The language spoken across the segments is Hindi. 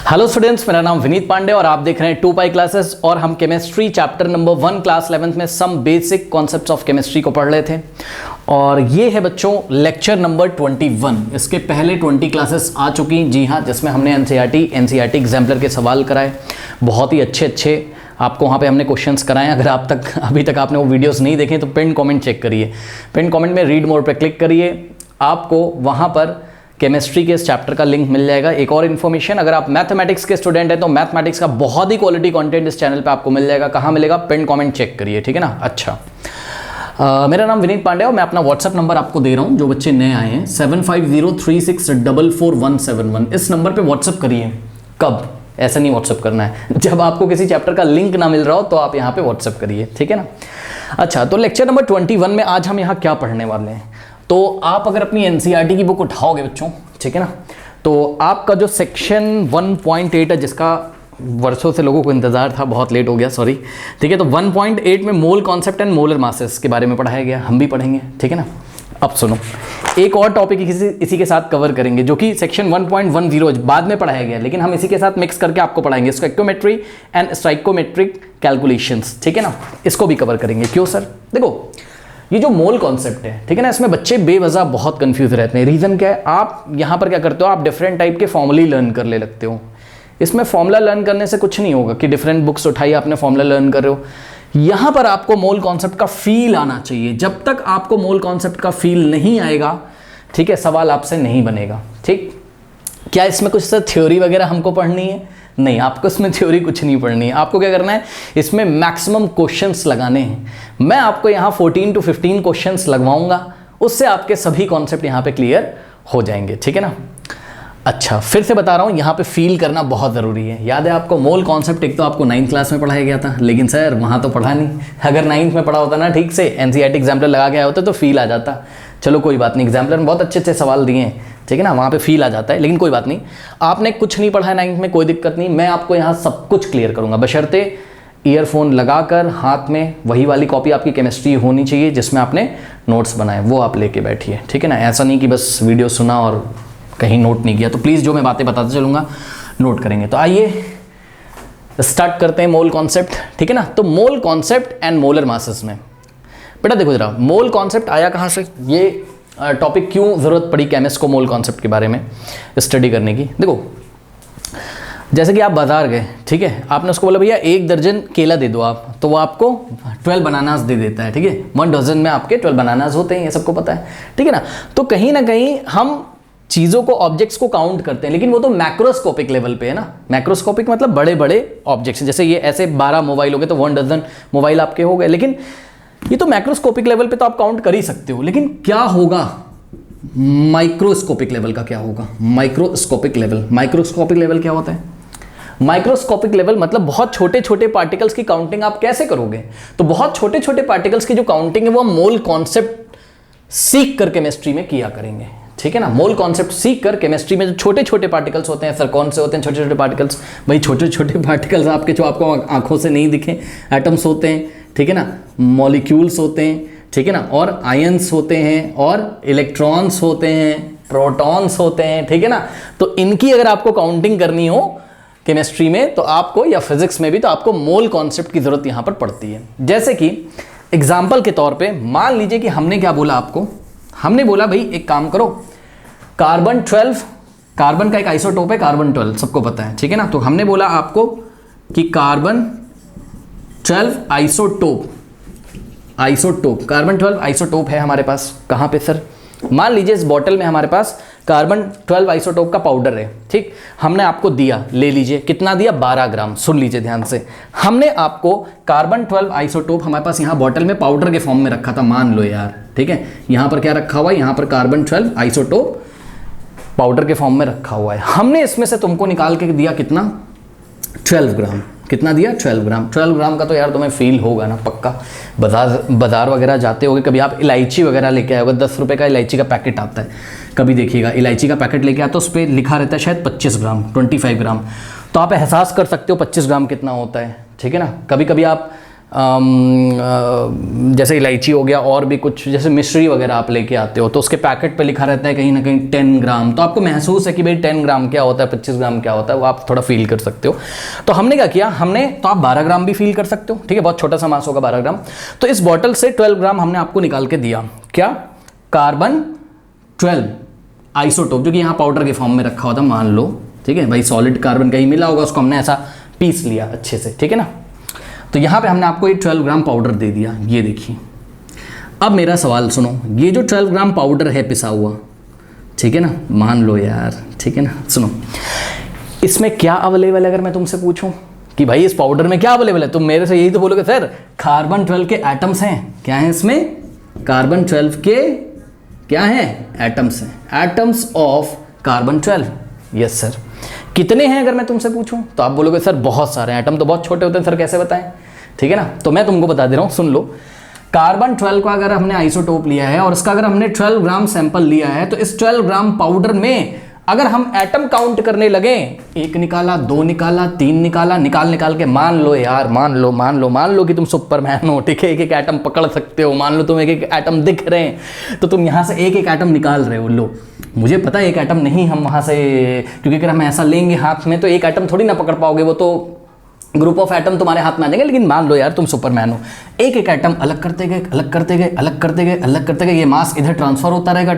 हेलो स्टूडेंट्स, मेरा नाम विनीत पांडे और आप देख रहे हैं 2 पाई क्लासेस। और हम chemistry chapter number 1 class 11th में some basic concepts of chemistry को पढ़ रहे थे। और ये है बच्चों लेक्चर नंबर 21। इसके पहले 20 क्लासेस आ चुकी, जी हाँ, जिसमें हमने एनसीईआरटी एग्जाम्पलर के सवाल कराए। बहुत ही अच्छे आपको वहाँ पे हमने क्वेश्चंस कराए। अगर अभी तक आपने वो वीडियोस नहीं देखे तो पिन कमेंट चेक करिए। पिन कमेंट में रीड मोर पे क्लिक करिए, आपको वहाँ पर केमिस्ट्री के इस चैप्टर का लिंक मिल जाएगा। एक और इन्फॉर्मेशन, अगर आप मैथमेटिक्स के स्टूडेंट हैं तो मैथमेटिक्स का बहुत ही क्वालिटी कंटेंट इस चैनल पे आपको मिल जाएगा। कहाँ मिलेगा? पिन कमेंट चेक करिए, ठीक है ना। अच्छा, मेरा नाम विनीत पांडे और मैं अपना व्हाट्सअप नंबर आपको दे रहा हूँ। जो बच्चे नए आए हैं 7503644171, इस नंबर पे व्हाट्सअप करिए। कब? ऐसा नहीं व्हाट्सअप करना है, जब आपको किसी चैप्टर का लिंक ना मिल रहा हो तो आप यहाँ पे व्हाट्सअप करिए, ठीक है ना। अच्छा, तो लेक्चर नंबर 21 में आज हम यहाँ क्या पढ़ने वाले हैं, तो आप अगर अपनी एनसीईआरटी की बुक उठाओगे बच्चों, ठीक है ना, तो आपका जो सेक्शन 1.8 है, जिसका वर्षों से लोगों को इंतजार था, बहुत लेट हो गया, सॉरी, ठीक है। तो 1.8 में mole concept and molar masses के बारे में पढ़ाया गया, हम भी पढ़ेंगे, ठीक है ना। अब सुनो, एक और टॉपिक इसी के साथ कवर करेंगे जो कि सेक्शन 1.10 बाद में पढ़ाया गया, लेकिन हम इसी के साथ मिक्स करके आपको पढ़ाएंगे। स्टोइकियोमेट्री एंड स्टोइकोमेट्रिक कैलकुलेशंस, ठीक है ना, इसको भी कवर करेंगे। क्यों सर? देखो, ये जो मोल कॉन्सेप्ट है, ठीक है ना, इसमें बच्चे बेवजह बहुत कंफ्यूज रहते हैं। रीज़न क्या है? आप यहाँ पर क्या करते हो, आप डिफरेंट टाइप के फॉर्मूले लर्न कर ले लगते हो। इसमें फॉर्मूला लर्न करने से कुछ नहीं होगा कि डिफरेंट बुक्स उठाई आपने फॉर्मूला लर्न कर रहे हो। यहाँ पर आपको मोल कॉन्सेप्ट का फील आना चाहिए। जब तक आपको मोल कॉन्सेप्ट का फील नहीं आएगा, ठीक है, सवाल आपसे नहीं बनेगा, ठीक। क्या इसमें कुछ सर थ्योरी वगैरह हमको पढ़नी है? नहीं, आपको इसमें थ्योरी कुछ नहीं पढ़नी है। आपको क्या करना है, इसमें मैक्सिमम क्वेश्चंस लगाने हैं। मैं आपको यहाँ 14 to 15 क्वेश्चंस लगवाऊंगा, उससे आपके सभी कॉन्सेप्ट यहाँ पे क्लियर हो जाएंगे, ठीक है ना। अच्छा, फिर से बता रहा हूँ, यहाँ पे फील करना बहुत ज़रूरी है। याद है आपको मोल कॉन्सेप्ट एक तो आपको 9th क्लास में पढ़ाया गया था, लेकिन सर वहाँ तो पढ़ा नहीं। अगर 9th में पढ़ा होता ना ठीक से, एनसीईआरटी एग्जाम्पलर लगा के आया होता तो फील आ जाता। चलो कोई बात नहीं, एग्जाम्पलर में बहुत अच्छे सवाल दिए हैं, ठीक है ना, वहाँ पे फील आ जाता है, लेकिन कोई बात नहीं। आपने कुछ नहीं पढ़ा है 9th में, कोई दिक्कत नहीं, मैं आपको यहाँ सब कुछ क्लियर करूँगा, बशर्ते ईयरफोन लगाकर हाथ में वही वाली कॉपी आपकी केमिस्ट्री होनी चाहिए जिसमें आपने नोट्स बनाए, वो आप लेके बैठिए, ठीक है ना। ऐसा नहीं कि बस वीडियो सुना और कहीं नोट नहीं किया। तो प्लीज़ जो मैं बातें बताते चलूँगा नोट करेंगे। तो आइए स्टार्ट करते हैं मोल कॉन्सेप्ट, ठीक है ना। तो mole concept and molar masses में बेटा देखो जरा, मोल कॉन्सेप्ट आया कहाँ से, ये टॉपिक क्यों ज़रूरत पड़ी केमिस्ट को मोल कॉन्सेप्ट के बारे में स्टडी करने की। देखो, जैसे कि आप बाजार गए, ठीक है, आपने उसको बोला भैया 1 दर्जन केला दे दो आप, तो वो आपको 12 बनानास दे देता है, ठीक है। 1 डजन में आपके 12 बनानास होते हैं, ये सबको पता है, ठीक है ना। तो कहीं ना कहीं हम चीज़ों को, ऑब्जेक्ट्स को काउंट करते हैं, लेकिन वो तो मैक्रोस्कोपिक लेवल पे है ना। मैक्रोस्कोपिक मतलब बड़े बड़े ऑब्जेक्ट्स, जैसे ये ऐसे 12 मोबाइल हो गए तो 1 डजन मोबाइल आपके हो गए। लेकिन ये तो मैक्रोस्कोपिक लेवल पे तो आप काउंट कर ही सकते हो, लेकिन क्या होगा माइक्रोस्कोपिक लेवल का? क्या होगा माइक्रोस्कोपिक लेवल? माइक्रोस्कोपिक लेवल क्या होता है? माइक्रोस्कोपिक लेवल मतलब बहुत छोटे छोटे पार्टिकल्स की काउंटिंग आप कैसे करोगे? तो बहुत छोटे छोटे पार्टिकल्स की जो काउंटिंग है वो हम मोल कॉन्सेप्ट सीख कर केमिस्ट्री में किया करेंगे, ठीक है ना। मोल कॉन्सेप्ट सीख कर केमिस्ट्री में जो छोटे छोटे पार्टिकल्स होते हैं, सर कौन से होते हैं छोटे छोटे पार्टिकल्स? भाई छोटे छोटे पार्टिकल्स आपके जो आपको आंखों से नहीं दिखे, एटम्स होते हैं, ठीक है ना, मॉलिक्यूल्स होते हैं, ठीक है ना, और आयंस होते हैं, और इलेक्ट्रॉन्स होते हैं, प्रोटॉन्स होते हैं, ठीक है ना। तो इनकी अगर आपको काउंटिंग करनी हो केमिस्ट्री में तो आपको, या फिजिक्स में भी, तो आपको मोल कॉन्सेप्ट की जरूरत यहाँ पर पड़ती है। जैसे कि एग्जाम्पल के तौर पे मान लीजिए कि हमने क्या बोला आपको, हमने बोला भाई एक काम करो, कार्बन 12, कार्बन का एक आइसोटोप है कार्बन 12, सबको पता है, ठीक है ना। तो हमने बोला आपको कि कार्बन 12 आइसोटोप, कार्बन 12 आइसोटोप है हमारे पास। कहाँ पे सर? मान लीजिए इस बॉटल में हमारे पास कार्बन 12 आइसोटोप का पाउडर है, ठीक। हमने आपको दिया, ले लीजिए, कितना दिया? 12 ग्राम। सुन लीजिए ध्यान से, हमने आपको कार्बन 12 आइसोटोप हमारे पास यहाँ बॉटल में पाउडर के फॉर्म में रखा था, मान लो यार, ठीक है। यहाँ पर क्या रखा हुआ है? यहाँ पर कार्बन 12 आइसोटोप पाउडर के फॉर्म में रखा हुआ है। हमने इसमें से तुमको निकाल के दिया कितना? 12 ग्राम। कितना दिया? 12 ग्राम। 12 ग्राम का तो यार तुम्हें फील होगा ना पक्का। बाजार वगैरह जाते होगे कभी, आप इलायची वगैरह लेके आए होगे, 10 रुपये का इलायची का पैकेट आता है, कभी देखिएगा इलायची का पैकेट लेके आता है, उस पर लिखा रहता है शायद 25 ग्राम, 25 ग्राम। तो आप एहसास कर सकते हो 25 ग्राम कितना होता है, ठीक है ना। कभी कभी आप जैसे इलायची हो गया और भी कुछ, जैसे मिश्री वगैरह आप लेके आते हो तो उसके पैकेट पे लिखा रहता है कहीं ना कहीं 10 ग्राम, तो आपको महसूस है कि भाई 10 ग्राम क्या होता है, 25 ग्राम क्या होता है, वो आप थोड़ा फील कर सकते हो। तो हमने क्या किया, हमने तो आप 12 ग्राम भी फील कर सकते हो, ठीक है, बहुत छोटा सा मास होगा 12 ग्राम। तो इस बॉटल से 12 ग्राम हमने आपको निकाल के दिया, क्या, कार्बन 12 आइसोटोप, जो कि यहाँ पाउडर के फॉर्म में रखा हुआ था मान लो, ठीक है भाई, सॉलिड कार्बन कहीं मिला होगा, उसको हमने ऐसा पीस लिया अच्छे से, ठीक है ना। तो यहाँ पे हमने आपको ये 12 ग्राम पाउडर दे दिया, ये देखिए। अब मेरा सवाल सुनो, ये जो 12 ग्राम पाउडर है पिसा हुआ, ठीक है ना, मान लो यार, ठीक है ना, सुनो, इसमें क्या अवेलेबल है? अगर मैं तुमसे पूछूं कि भाई इस पाउडर में क्या अवेलेबल है, तुम मेरे से यही तो बोलोगे सर कार्बन 12 के एटम्स हैं। क्या है इसमें? कार्बन 12 के क्या हैं? एटम्स हैं, atoms of carbon 12। Yes sir. कितने हैं अगर मैं तुमसे पूछूं तो आप बोलोगे सर बहुत सारे हैं, एटम तो बहुत छोटे होते हैं सर, कैसे बताएं, ठीक है ना। तो मैं तुमको बता दे रहा हूं, सुन लो, कार्बन 12 का अगर हमने आइसोटोप लिया है और इसका अगर हमने 12 ग्राम सैंपल लिया है, तो इस 12 ग्राम पाउडर में अगर हम एटम काउंट करने लगे, 1 निकाला, 2 निकाला, 3 निकाला, निकाल के मान लो यार, मान लो कि तुम सुपरमैन हो, ठीक है, एक एक एटम पकड़ सकते हो, मान लो तुम एक एक एटम दिख रहे हैं, तो तुम यहाँ से एक एक एटम निकाल रहे हो। लो, मुझे पता है एक एटम नहीं हम वहाँ से, क्योंकि अगर हम ऐसा लेंगे हाथ में तो एक एटम थोड़ी ना पकड़ पाओगे, वो तो ग्रुप ऑफ एटम तुम्हारे हाथ में आ जाएंगे, लेकिन मान लो यार तुम सुपरमैन हो, एक एक एटम अलग करते गए, ये मास इधर ट्रांसफर होता रहेगा,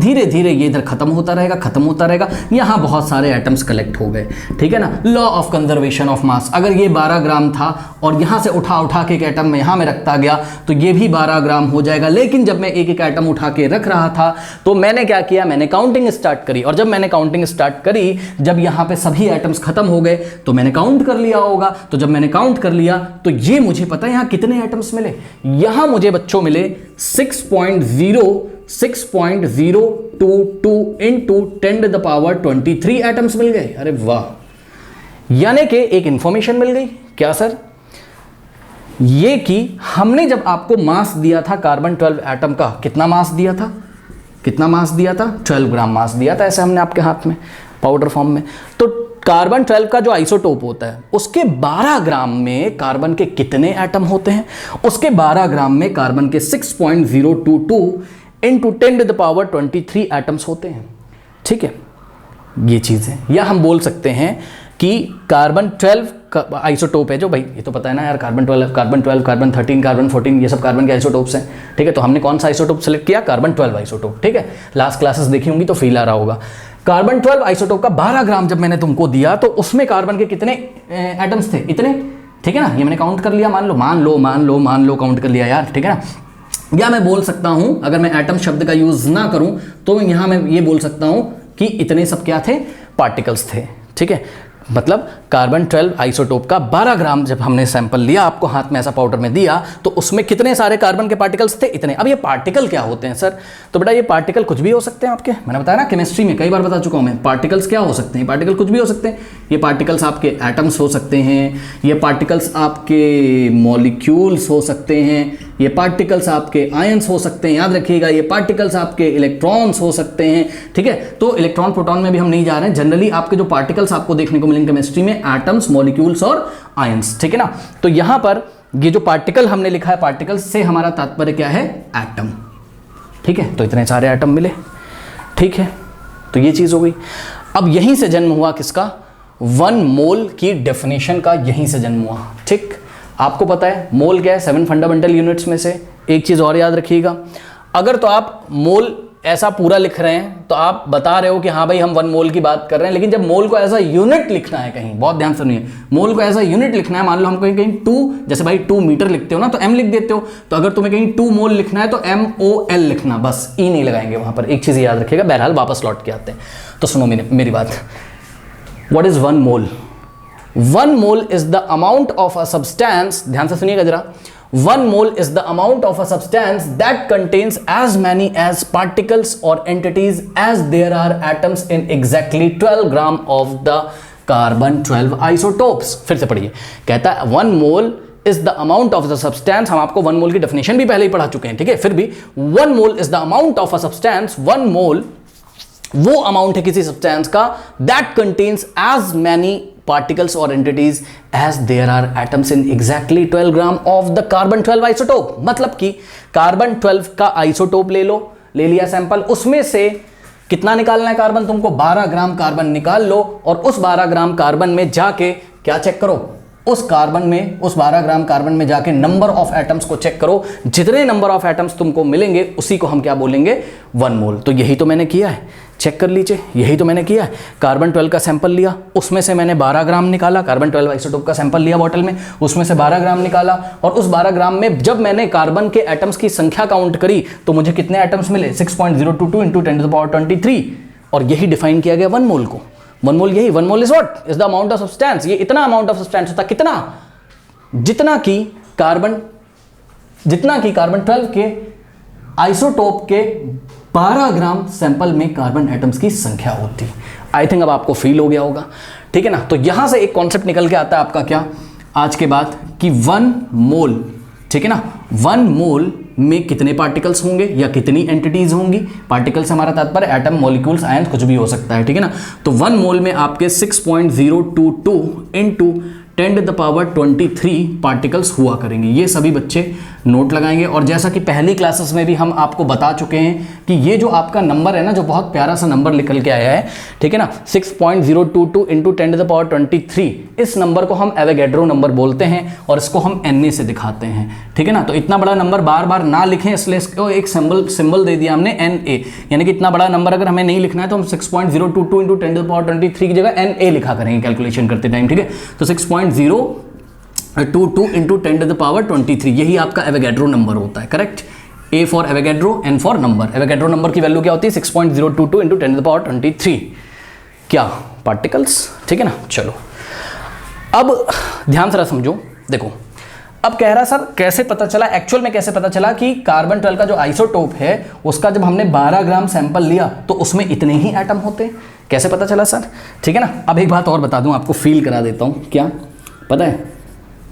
धीरे धीरे ये इधर खत्म होता रहेगा, यहाँ बहुत सारे एटम्स कलेक्ट हो गए, ठीक है ना। Law of conservation of mass, अगर ये 12 ग्राम था और यहाँ से उठा के एक एटम में यहाँ में रखता गया तो ये भी 12 ग्राम हो जाएगा। लेकिन जब मैं एक एक एटम उठा के रख रहा था तो मैंने क्या किया, मैंने काउंटिंग स्टार्ट करी, और जब मैंने काउंटिंग स्टार्ट करी, जब यहाँ पे सभी एटम्स खत्म हो गए तो मैंने काउंट कर लिया होगा, तो जब मैंने काउंट कर लिया तो ये मुझे पता है यहाँ कितने एटम्स मिले, यहाँ मुझे बच्चों मिले 6.022 into 10⁻23 एटम्स मिल गए। अरे वाह, यानी कि एक इंफॉर्मेशन मिल गई। क्या सर? ये कि हमने जब आपको मास दिया था कार्बन 12 एटम का, कितना मास दिया था, 12 ग्राम मास दिया था, ऐसे हमने आपके हाथ में पाउडर फॉर्म में। तो कार्बन 12 का जो आइसोटोप होता है उसके 12 ग्राम में कार्बन के कितने एटम होते हैं? उसके 12 ग्राम में कार्बन के 6.022 into 10⁻23 एटम्स होते हैं, ठीक है, ये चीज़ है। या हम बोल सकते हैं कि कार्बन 12 का आइसोटोप है, जो भाई ये तो पता है ना यार, कार्बन 12, कार्बन 13, कार्बन 14, ये सब कार्बन के आइसोटोप्स हैं, ठीक है। तो हमने कौन सा आइसोटोप सेलेक्ट किया? कार्बन 12 आइसोटोप, ठीक है। लास्ट क्लासेस देखी होंगी तो फील आ रहा होगा। कार्बन 12 आइसोटोप का 12 ग्राम जब मैंने तुमको दिया तो उसमें कार्बन के कितने एटम्स थे? इतने, ठीक है ना। ये मैंने काउंट कर लिया, मान लो काउंट कर लिया यार, ठीक है ना। या मैं बोल सकता हूं, अगर मैं एटम शब्द का यूज ना करूं तो यहां मैं ये बोल सकता हूं कि इतने सब क्या थे? पार्टिकल्स थे, ठीक है। मतलब कार्बन 12 आइसोटोप का 12 ग्राम जब हमने सैंपल लिया, आपको हाथ में ऐसा पाउडर में दिया, तो उसमें कितने सारे कार्बन के पार्टिकल्स थे? इतने। अब ये पार्टिकल क्या होते हैं सर? तो बेटा ये पार्टिकल कुछ भी हो सकते हैं आपके, मैंने बताया ना केमिस्ट्री में कई बार बता चुका हूं मैं, पार्टिकल्स क्या हो सकते हैं? पार्टिकल कुछ भी हो सकते हैं। ये पार्टिकल्स आपके एटम्स हो सकते हैं, ये पार्टिकल्स आपके मॉलिक्यूल्स हो सकते हैं, ये पार्टिकल्स आपके आयंस हो सकते हैं, याद रखिएगा, ये पार्टिकल्स आपके इलेक्ट्रॉन्स हो सकते हैं, ठीक है। तो इलेक्ट्रॉन प्रोटॉन में भी हम नहीं जा रहे हैं, जनरली आपके जो पार्टिकल्स आपको देखने को मिलेंगे केमिस्ट्री में, एटम्स, मॉलिक्यूल्स और आयंस, ठीक है ना। तो यहां पर ये जो पार्टिकल हमने लिखा है, पार्टिकल्स से हमारा तात्पर्य क्या है? एटम, ठीक है। तो इतने सारे एटम मिले, ठीक है। तो ये चीज हो गई। अब यहीं से जन्म हुआ किसका? 1 मोल की डेफिनेशन का यहीं से जन्म हुआ, ठीक। आपको पता है मोल क्या है? 7 फंडामेंटल यूनिट्स में से। एक चीज और याद रखिएगा, अगर तो आप मोल ऐसा पूरा लिख रहे हैं तो आप बता रहे हो कि हाँ भाई हम 1 मोल की बात कर रहे हैं, लेकिन जब मोल को एज अ यूनिट लिखना है, कहीं बहुत ध्यान सुनिए, मोल को एज अ यूनिट लिखना है, मान लो हम कहीं 2, जैसे भाई 2 मीटर लिखते हो ना तो m लिख देते हो, तो अगर तुम्हें कहीं 2 मोल लिखना है तो MOL लिखना, बस ई नहीं लगाएंगे वहां पर। एक चीज याद रखिएगा। बहरहाल वापस लौट के आते हैं, तो सुनो मेरी बात। What is 1 mole? 1 mole is the amount of a substance, ध्यान से सुनिएगा जरा, 1 mole is the amount of a substance that contains as many as particles or entities as there are atoms in exactly 12 gram of the carbon 12 isotopes। फिर से पढ़िए, कहता है 1 mole is the amount of the substance, हम आपको 1 mole की definition भी पहले ही पढ़ा चुके हैं, ठीक है। फिर भी 1 mole is the amount of a substance, 1 mole वो अमाउंट है किसी सब्सटेंस का that contains as many particles or entities as there are atoms in exactly 12 gram of the carbon 12 isotope. मतलब कि कार्बन 12 का आइसोटोप ले लिया सैंपल, उसमें से कितना निकालना है कार्बन तुमको, 12 ग्राम कार्बन निकाल लो और उस 12 ग्राम कार्बन में जाके क्या चेक करो, उस 12 ग्राम कार्बन में जाके नंबर ऑफ एटम्स को चेक करो। जितने नंबर ऑफ एटम्स तुमको मिलेंगे उसी को हम क्या बोलेंगे, 1 मोल। तो यही तो मैंने किया है, चेक कर लीजिए, यही तो मैंने किया है। कार्बन 12 का सैंपल लिया, उसमें से मैंने 12 ग्राम निकाला, कार्बन 12 आइसोटोप का सैंपल लिया बॉटल में, उसमें से 12 ग्राम निकाला और उस 12 ग्राम में जब मैंने कार्बन के एटम्स की संख्या काउंट करी तो मुझे कितने एटम्स मिले, 6.022 इंटू 10⁻23 और यही डिफाइन किया गया 1 मोल को। 1 मोल यही, 1 mole is what, is the amount of substance. ये इतना अमाउंट ऑफ सब्सटेंस होता, कितना, जितना कि कार्बन 12 के आइसोटोप के 12 ग्राम सैंपल में कार्बन एटम्स की संख्या होती। आई थिंक अब आपको फील हो गया होगा, ठीक है ना। तो यहां से एक कॉन्सेप्ट निकल के आता है आपका क्या आज के बाद कि 1 मोल, ठीक है ना, 1 मोल में कितने पार्टिकल्स होंगे या कितनी एंटिटीज होंगी। पार्टिकल से हमारा तात्पर्य एटम, मॉलिक्यूल्स, आयंस, कुछ भी हो सकता है, ठीक है ना। तो 1 मोल में आपके 6.022 इंटू 10⁻23 पार्टिकल्स हुआ करेंगे। ये सभी बच्चे नोट लगाएंगे। और जैसा कि पहली क्लासेस में भी हम आपको बता चुके हैं कि ये जो आपका नंबर है ना, जो बहुत प्यारा सा नंबर निकल के आया है, ठीक है ना, 6.022 इंटू 10⁻23, इस नंबर को हम एवोगैड्रो नंबर बोलते हैं और इसको हम Na से दिखाते हैं, ठीक है ना। तो इतना बड़ा नंबर बार बार ना लिखें, इसलिए इसको एक सिंबल दे दिया हमने Na, यानी कि इतना बड़ा नंबर अगर हमें नहीं लिखना है तो हम 6.022 इंटू 10⁻23 की जगह Na लिखा करेंगे कैलकुलेशन करते टाइम, ठीक है। तो 6.022 इंटू 10⁻23 यही आपका एवोगैड्रो नंबर होता है, correct. A for Avogadro, N for number. Avogadro number की वैल्यू क्या होती है, 6.022 इंटू 10⁻23 क्या, पार्टिकल्स, ठीक है ना। चलो अब ध्यान से समझो, देखो अब कह रहा सर कैसे पता चला, एक्चुअल में कैसे पता चला कि कार्बन 12 का जो आइसोटोप है उसका जब हमने 12 ग्राम सैंपल लिया तो उसमें इतने ही एटम होते, कैसे पता चला सर, ठीक है ना। अब एक बात और बता दूं, आपको फील करा देता हूं, क्या पता है,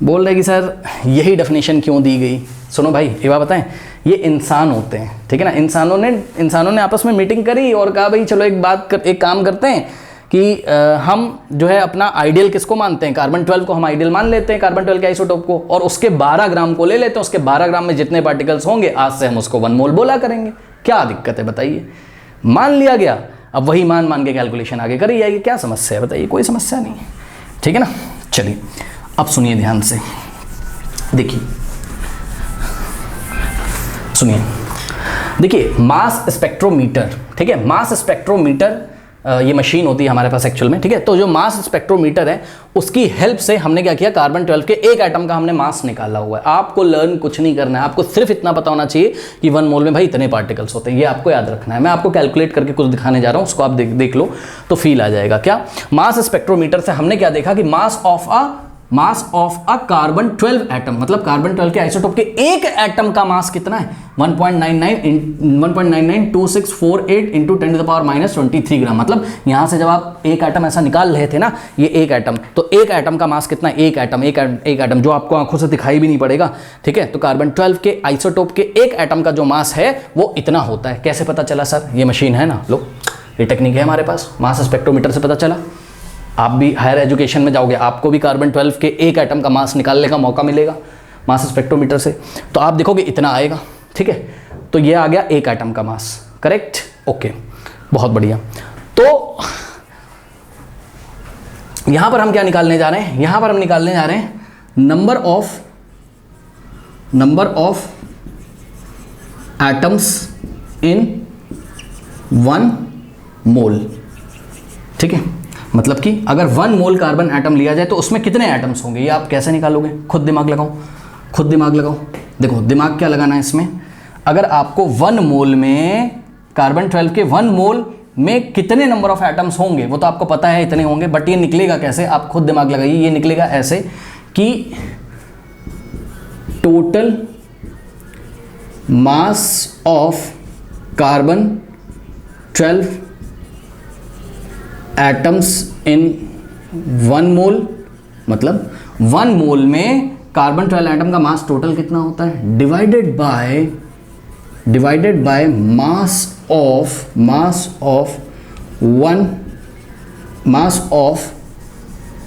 बोल रहे कि सर यही डेफिनेशन क्यों दी गई। सुनो भाई एक बात बताएं, ये इंसान होते हैं, ठीक है ना। इंसानों ने आपस में मीटिंग करी और कहा भाई चलो एक काम करते हैं कि हम जो है अपना आइडियल किसको मानते हैं, कार्बन 12 को हम आइडियल मान लेते हैं, कार्बन 12 के आइसोटोप को, और उसके 12 ग्राम को ले लेते हैं। उसके 12 ग्राम में जितने पार्टिकल्स होंगे आज से हम उसको 1 मोल बोला करेंगे। क्या दिक्कत है बताइए, मान लिया गया, अब वही मान के कैलकुलेशन आगे करी जाएगी, क्या समस्या है बताइए, कोई समस्या नहीं है, ठीक है ना। चलिए अब सुनिए ध्यान से, देखिए सुनिए, देखिए मास स्पेक्ट्रोमीटर, ठीक है, मास स्पेक्ट्रोमीटर ये मशीन होती है हमारे पास एक्चुअल में, ठीक है। तो जो मास स्पेक्ट्रोमीटर है उसकी हेल्प से हमने क्या किया, कार्बन 12 के एक एटम का हमने मास निकाला हुआ है। आपको लर्न कुछ नहीं करना है, आपको सिर्फ इतना पता होना चाहिए कि 1 मोल में भाई इतने पार्टिकल्स होते हैं, ये आपको याद रखना है। मैं आपको कैलकुलेट करके कुछ दिखाने जा रहा हूं, उसको आप देख लो तो फील आ जाएगा। क्या, मास स्पेक्ट्रोमीटर से हमने क्या देखा कि mass of a carbon 12 atom, मतलब कार्बन 12 के आइसोटोप के एक एटम का मास कितना है, 1.992648 इंटू 10⁻23 ग्राम। मतलब यहां से जब आप एक एटम ऐसा निकाल रहे थे ना, ये एक एटम, तो एक एटम का मास कितना है, एक एटम जो आपको आंखों से दिखाई भी नहीं पड़ेगा, ठीक है। तो कार्बन 12 के आइसोटोप के एक एटम का जो मास है वो इतना होता है। कैसे पता चला सर, ये मशीन है ना, लो ये टेक्निक है हमारे पास, मास स्पेक्ट्रोमीटर से पता चला। आप भी हायर एजुकेशन में जाओगे, आपको भी कार्बन 12 के एक एटम का मास निकालने का मौका मिलेगा मास स्पेक्ट्रोमीटर से, तो आप देखोगे इतना आएगा, ठीक है। तो ये आ गया एक एटम का मास, करेक्ट, ओके, बहुत बढ़िया। तो यहां पर हम क्या निकालने जा रहे हैं, यहां पर हम निकालने जा रहे हैं नंबर ऑफ एटम्स इन 1 मोल, ठीक है। मतलब कि अगर 1 मोल कार्बन एटम लिया जाए तो उसमें कितने एटम्स होंगे, ये आप कैसे निकालोगे, खुद दिमाग लगाओ। देखो दिमाग क्या लगाना है इसमें, अगर आपको 1 मोल में कार्बन 12 के 1 मोल में कितने नंबर ऑफ एटम्स होंगे वो तो आपको पता है इतने होंगे, बट ये निकलेगा कैसे, आप खुद दिमाग लगाइए। ये निकलेगा ऐसे कि total mass of carbon 12 atoms in 1 मोल, मतलब 1 मोल में कार्बन 12 एटम का मास टोटल कितना होता है, divided by mass of 1 mass of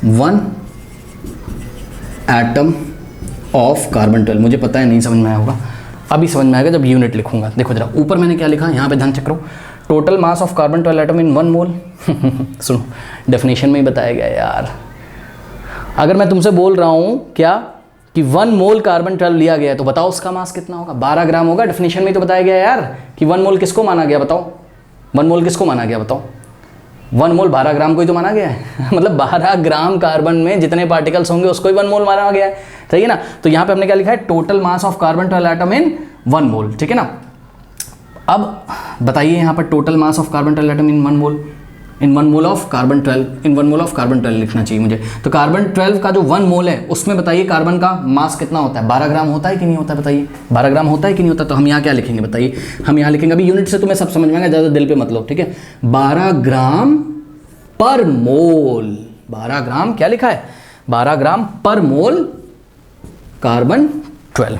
1 atom of carbon 12। मुझे पता है नहीं समझ में आया होगा, अभी समझ में आएगा जब यूनिट लिखूंगा। देखो जरा ऊपर मैंने क्या लिखा, यहाँ पे ध्यान चेक करो, total mass of carbon 12 atom in 1 मोल। सुनो डेफिनेशन में ही बताया गया यार। अगर मैं तुमसे बोल रहा हूँ क्या कि 1 मोल कार्बन 12 लिया गया है तो बताओ उसका मास कितना होगा, 12 ग्राम होगा। डेफिनेशन में ही तो बताया गया यार कि 1 मोल किसको माना गया, बताओ 1 मोल किसको माना गया, बताओ 1 मोल 12 ग्राम को ही तो माना गया है। मतलब 12 ग्राम कार्बन में जितने पार्टिकल्स होंगे उसको ही 1 मोल माना गया है, सही है ना। तो यहाँ पे हमने क्या लिखा है, total mass of carbon 12 atom in 1 मोल, ठीक है ना। अब बताइए यहाँ पर total mass of carbon 12 atom in 1 mole, in 1 mole of carbon 12, in 1 mole of carbon 12 लिखना चाहिए मुझे। तो कार्बन 12 का जो 1 मोल है उसमें बताइए कार्बन का मास कितना होता है, 12 ग्राम होता है कि नहीं होता है, बताइए 12 ग्राम होता है कि नहीं होता। तो हम यहाँ क्या लिखेंगे बताइए, हम यहाँ लिखेंगे, अभी यूनिट से तुम्हें सब समझ में आएगा, ज़्यादा दिल पे मत लो, ठीक है। 12 ग्राम पर मोल, 12 ग्राम क्या लिखा है, 12 ग्राम पर मोल कार्बन 12,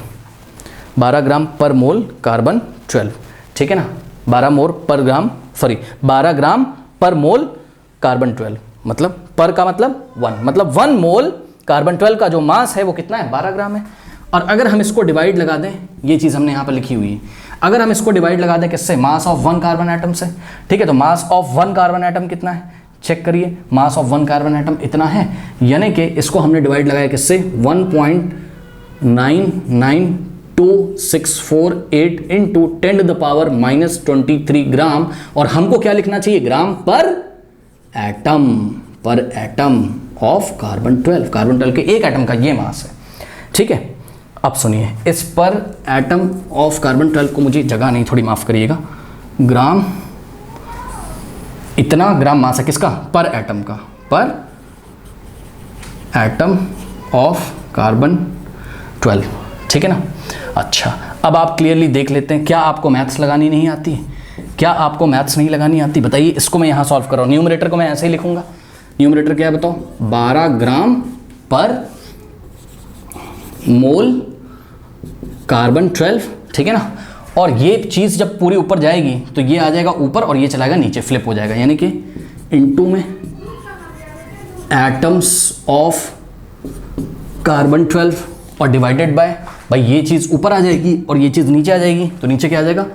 12 ग्राम पर मोल कार्बन 12, ठीक है ना। 12 ग्राम पर मोल कार्बन 12, मतलब पर का मतलब 1, मतलब 1 मोल कार्बन 12 का जो मास है वो कितना है, 12 ग्राम है। और अगर हम इसको डिवाइड लगा दें, ये चीज़ हमने यहाँ पर लिखी हुई है, अगर हम इसको डिवाइड लगा दें किससे, मास ऑफ 1 कार्बन एटम से, ठीक है। तो मास ऑफ 1 कार्बन एटम कितना है, चेक करिए, मास ऑफ 1 कार्बन एटम इतना है, यानी कि इसको हमने डिवाइड लगाया किससे, 1.992648 इंटू 10⁻⁻23 ग्राम। और हमको क्या लिखना चाहिए, ग्राम पर एटम ऑफ कार्बन 12, कार्बन 12 के एक एटम का ये मास है, ठीक है। अब सुनिए, इस पर एटम ऑफ कार्बन 12 को मुझे जगह नहीं, थोड़ी माफ करिएगा, ग्राम, इतना ग्राम मास है किसका, पर एटम का, पर एटम ऑफ कार्बन 12, ठीक है ना। अच्छा, अब आप क्लियरली देख लेते हैं, क्या आपको मैथ्स लगानी नहीं आती है, क्या आपको मैथ्स नहीं लगानी आती, बताइए। इसको मैं यहाँ सॉल्व कर रहा हूँ, न्यूमरेटर को मैं ऐसे ही लिखूंगा, न्यूमरेटर क्या है बताओ, 12 ग्राम पर मोल कार्बन 12, ठीक है ना। और ये चीज़ जब पूरी ऊपर जाएगी तो ये आ जाएगा ऊपर और ये चलाएगा नीचे, फ्लिप हो जाएगा, यानी कि इनटू में एटम्स ऑफ कार्बन 12 और डिवाइडेड बाय, भाई ये चीज़ ऊपर आ जाएगी और ये चीज़ नीचे आ जाएगी, तो नीचे क्या आ जाएगा,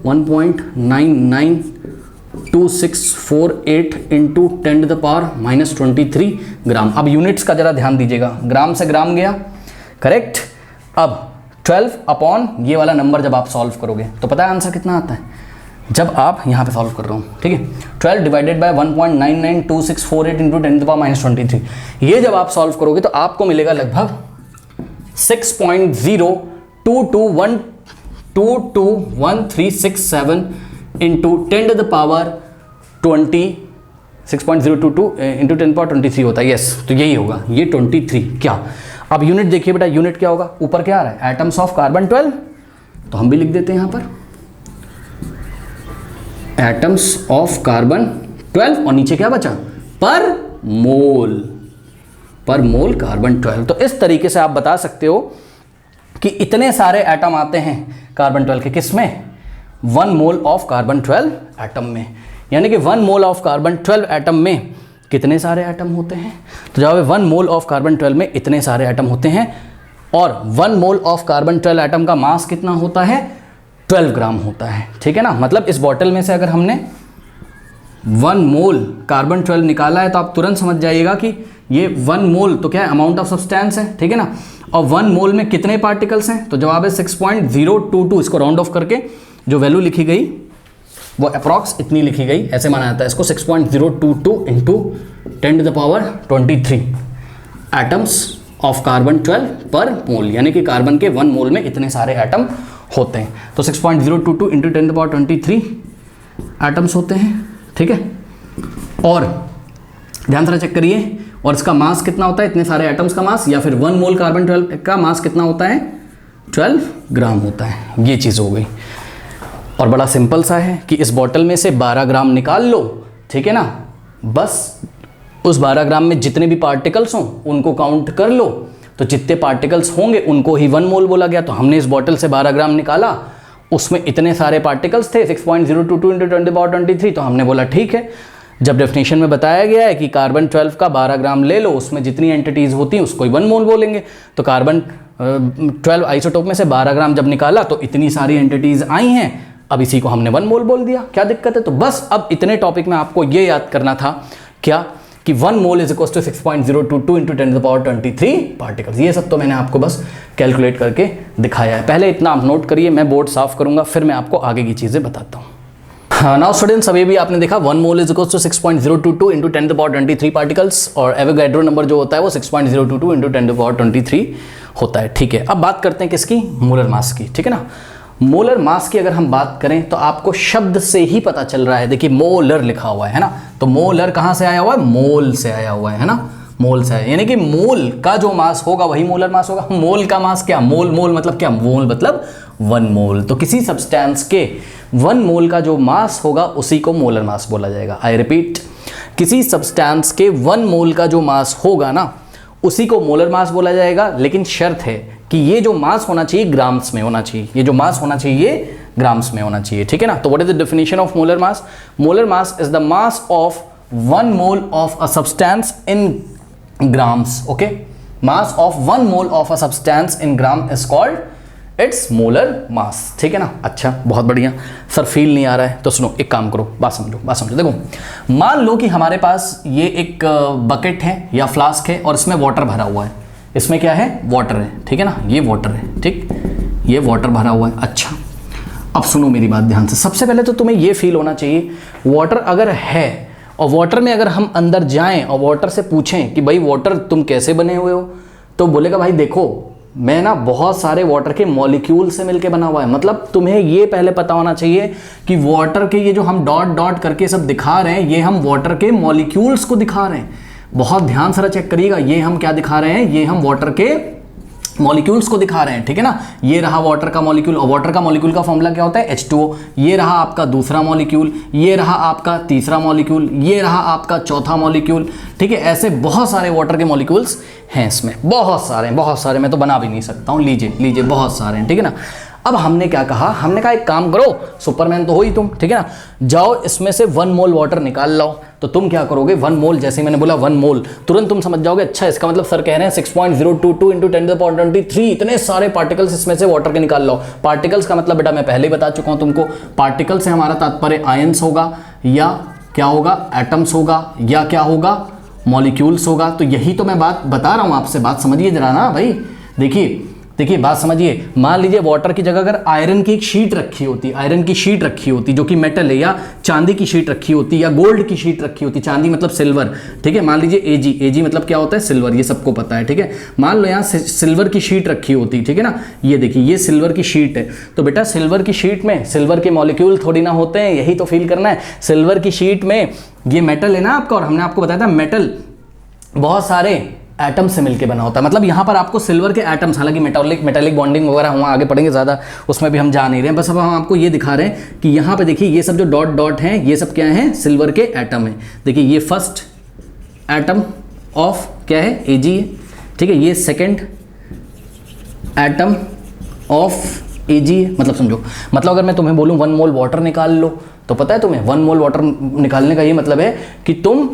1.992648 इंटू 10⁻⁻23 ग्राम। अब यूनिट्स का जरा ध्यान दीजिएगा, ग्राम से ग्राम गया, करेक्ट। अब 12 अपॉन ये वाला नंबर जब आप सॉल्व करोगे तो पता है आंसर कितना आता है, जब आप यहाँ पे सॉल्व कर रहा हूँ, ठीक है। 12 डिवाइडेड बाय 1.992648 इंटू 10⁻⁻23, ये जब आप सॉल्व करोगे तो आपको मिलेगा लगभग 6.022137 इंटू 10⁻20, 6.022 इंटू 10⁻23 होता है, यस। तो यही होगा, ये 23 क्या। अब यूनिट देखिए बेटा, यूनिट क्या होगा, ऊपर क्या आ रहा है, एटम्स ऑफ कार्बन 12, तो हम भी लिख देते हैं यहाँ पर एटम्स ऑफ कार्बन 12 और नीचे क्या बचा, पर मोल कार्बन 12। तो इस तरीके से आप बता सकते हो कि इतने सारे एटम आते हैं कार्बन 12 के, किस में, 1 मोल ऑफ कार्बन 12 एटम में, यानी कि 1 मोल ऑफ कार्बन 12 एटम में कितने सारे एटम होते हैं, तो जवाब है 1 मोल ऑफ कार्बन 12 में इतने सारे एटम होते हैं। और 1 मोल ऑफ कार्बन 12 एटम का मास कितना होता है, 12 ग्राम होता है, ठीक है ना। मतलब इस बॉटल में से अगर हमने 1 मोल कार्बन 12 निकाला है तो आप तुरंत समझ जाइएगा कि ये 1 मोल तो क्या है, अमाउंट ऑफ सब्सटेंस है, ठीक है ना। और 1 मोल में कितने पार्टिकल्स हैं, तो जवाब है 6.022, इसको राउंड ऑफ करके जो वैल्यू लिखी गई वो अप्रॉक्स इतनी लिखी गई, ऐसे माना जाता है इसको, 6.022 इंटू 10⁻23 एटम्स ऑफ कार्बन 12 पर मोल, यानी कि कार्बन के 1 मोल में इतने सारे एटम होते हैं। तो 6.022 इंटू 10⁻23 एटम्स होते हैं, ठीक है। और ध्यान से चेक करिए, और इसका मास कितना होता है, इतने सारे एटम्स का मास, या फिर 1 मोल कार्बन 12 का मास कितना होता है, 12 ग्राम होता है। ये चीज़ हो गई। और बड़ा सिंपल सा है कि इस बॉटल में से 12 ग्राम निकाल लो, ठीक है ना, बस उस 12 ग्राम में जितने भी पार्टिकल्स हों उनको काउंट कर लो, तो जितने पार्टिकल्स होंगे उनको ही 1 मोल बोला गया। तो हमने इस बॉटल से 12 ग्राम निकाला, उसमें इतने सारे पार्टिकल्स थे, 6.022 इंटू 10⁻23, तो हमने बोला ठीक है जब डेफिनेशन में बताया गया है कि कार्बन 12 का 12 ग्राम ले लो, उसमें जितनी एंटिटीज़ होती हैं उसको ही 1 मोल बोलेंगे। तो कार्बन 12 आइसोटोप में से 12 ग्राम जब निकाला तो इतनी सारी एंटिटीज़ आई हैं, अब इसी को हमने 1 मोल बोल दिया, क्या दिक्कत है। तो बस अब इतने टॉपिक में आपको ये याद करना था क्या कि 1 mole is equal to 6.022 into 10⁻23 particles. ये सब तो मैंने आपको बस कैलकुलेट करके दिखाया है। पहले इतना आप नोट करिए, मैं बोर्ड साफ करूंगा, फिर मैं आपको आगे की चीज़ें बताता हूँ। नाउ स्टूडेंट्स, अभी भी आपने देखा 1 mole is equal to 6.022 into 10⁻23 particles, और एवोगैड्रो नंबर जो होता है वो 6.022 इंटू 10⁻23 होता है। ठीक है, अब बात करते हैं किसकी, मोलर मास की। ठीक है ना, मोलर मास की अगर हम बात करें तो आपको शब्द से ही पता चल रहा है। देखिए मोलर लिखा हुआ है ना, तो मोलर कहाँ से आया हुआ है, मोल से आया हुआ है ना, मोल से आया, यानी कि मोल का जो मास होगा वही मोलर मास होगा। मोल का मास क्या, मोल मतलब क्या, मोल मतलब 1 मोल। तो किसी सब्सटेंस के 1 मोल का जो मास होगा उसी को मोलर मास बोला जाएगा। आई रिपीट, किसी सब्सटेंस के 1 मोल का जो मास होगा ना उसी को मोलर मास बोला जाएगा, लेकिन शर्त है कि ये जो मास होना चाहिए ग्राम्स में होना चाहिए, ये जो मास होना चाहिए ये ग्राम्स में होना चाहिए। ठीक है ना, तो what is the definition of molar mass, molar mass is the mass of 1 mole of a substance in grams. Okay, mass of 1 mole of a substance in gram is called its molar mass. ठीक है ना, अच्छा बहुत बढ़िया। सर फील नहीं आ रहा है तो सुनो, एक काम करो, बात समझो। देखो, मान लो कि हमारे पास ये एक बकेट है या फ्लास्क है और इसमें वाटर भरा हुआ है। इसमें क्या है, वाटर है। ठीक है ना, ये वाटर है, ठीक, ये वाटर भरा हुआ है। अच्छा, अब सुनो मेरी बात ध्यान से। सबसे पहले तो तुम्हें ये फील होना चाहिए, वाटर अगर है और वाटर में अगर हम अंदर जाएं और वाटर से पूछें कि भाई वाटर तुम कैसे बने हुए हो, तो बोलेगा भाई देखो मैं ना बहुत सारे वाटर के मॉलिक्यूल से मिलके बना हुआ है। मतलब तुम्हें ये पहले पता होना चाहिए कि वाटर के ये जो हम डॉट डॉट करके सब दिखा रहे हैं, ये हम वाटर के मॉलिक्यूल्स को दिखा रहे हैं। बहुत ध्यान से चेक करिएगा, ये हम क्या दिखा रहे हैं, ये हम वाटर के मॉलिक्यूल्स को दिखा रहे हैं। ठीक है ना, ये रहा वाटर का मॉलिक्यूल, और वाटर का मॉलिक्यूल का फॉर्मूला क्या होता है, H2O। ये रहा आपका दूसरा मॉलिक्यूल, ये रहा आपका तीसरा मॉलिक्यूल, ये रहा आपका चौथा मॉलिक्यूल। ठीक है, ऐसे बहुत सारे वाटर के मॉलिक्यूल्स हैं इसमें, बहुत सारे, मैं तो बना भी नहीं सकता हूँ। लीजिए बहुत सारे हैं। ठीक है ना, अब हमने क्या कहा, हमने कहा एक काम करो, सुपरमैन तो हो ही तुम, ठीक है ना, जाओ इसमें से 1 मोल वाटर निकाल लाओ। तो तुम क्या करोगे, 1 मोल, जैसे ही मैंने बोला 1 मोल, तुरंत तुम समझ जाओगे अच्छा इसका मतलब सर कह रहे हैं 6.022 इंटू 10⁻23 इतने सारे पार्टिकल्स इसमें से वाटर के निकाल लो। पार्टिकल्स का मतलब बेटा मैं पहले ही बता चुका हूं तुमको, पार्टिकल से हमारा तात्पर्य आयंस होगा या क्या होगा, एटम्स होगा या क्या होगा, मॉलिक्यूल्स होगा। तो यही तो मैं बात बता रहा हूं आपसे, बात समझिए जरा ना भाई। देखिए बात समझिए, मान लीजिए वाटर की जगह अगर आयरन की एक शीट रखी होती, आयरन की शीट रखी होती जो कि मेटल है, या चांदी की शीट रखी होती, या गोल्ड की शीट रखी होती, चांदी मतलब सिल्वर। ठीक है, मान लीजिए एजी मतलब क्या होता है, सिल्वर, ये सबको पता है। ठीक है, मान लो यहाँ सिल्वर की शीट रखी होती, ठीक है ना, ये देखिए ये सिल्वर की शीट है। तो बेटा सिल्वर की शीट में सिल्वर के मॉलिक्यूल थोड़ी ना होते हैं, यही तो फील करना है। सिल्वर की शीट में ये मेटल है ना आपका, और हमने आपको बताया था मेटल बहुत सारे एटम से मिलके बना होता है। मतलब यहाँ पर आपको सिल्वर के एटम्स, हालांकि मेटालिक बॉन्डिंग वगैरह हम आगे पढ़ेंगे ज़्यादा, उसमें भी हम जा नहीं रहे हैं, बस अब हम आपको ये दिखा रहे हैं कि यहाँ पे देखिए ये सब जो डॉट डॉट हैं ये सब क्या हैं, सिल्वर के एटम हैं। देखिए ये फर्स्ट एटम ऑफ क्या है, Ag है। ठीक है, ये सेकेंड एटम ऑफ Ag है। मतलब समझो, मतलब अगर मैं तुम्हें बोलूँ 1 मोल वाटर निकाल लो, तो पता है तुम्हें 1 मोल वाटर निकालने का ये मतलब है कि तुम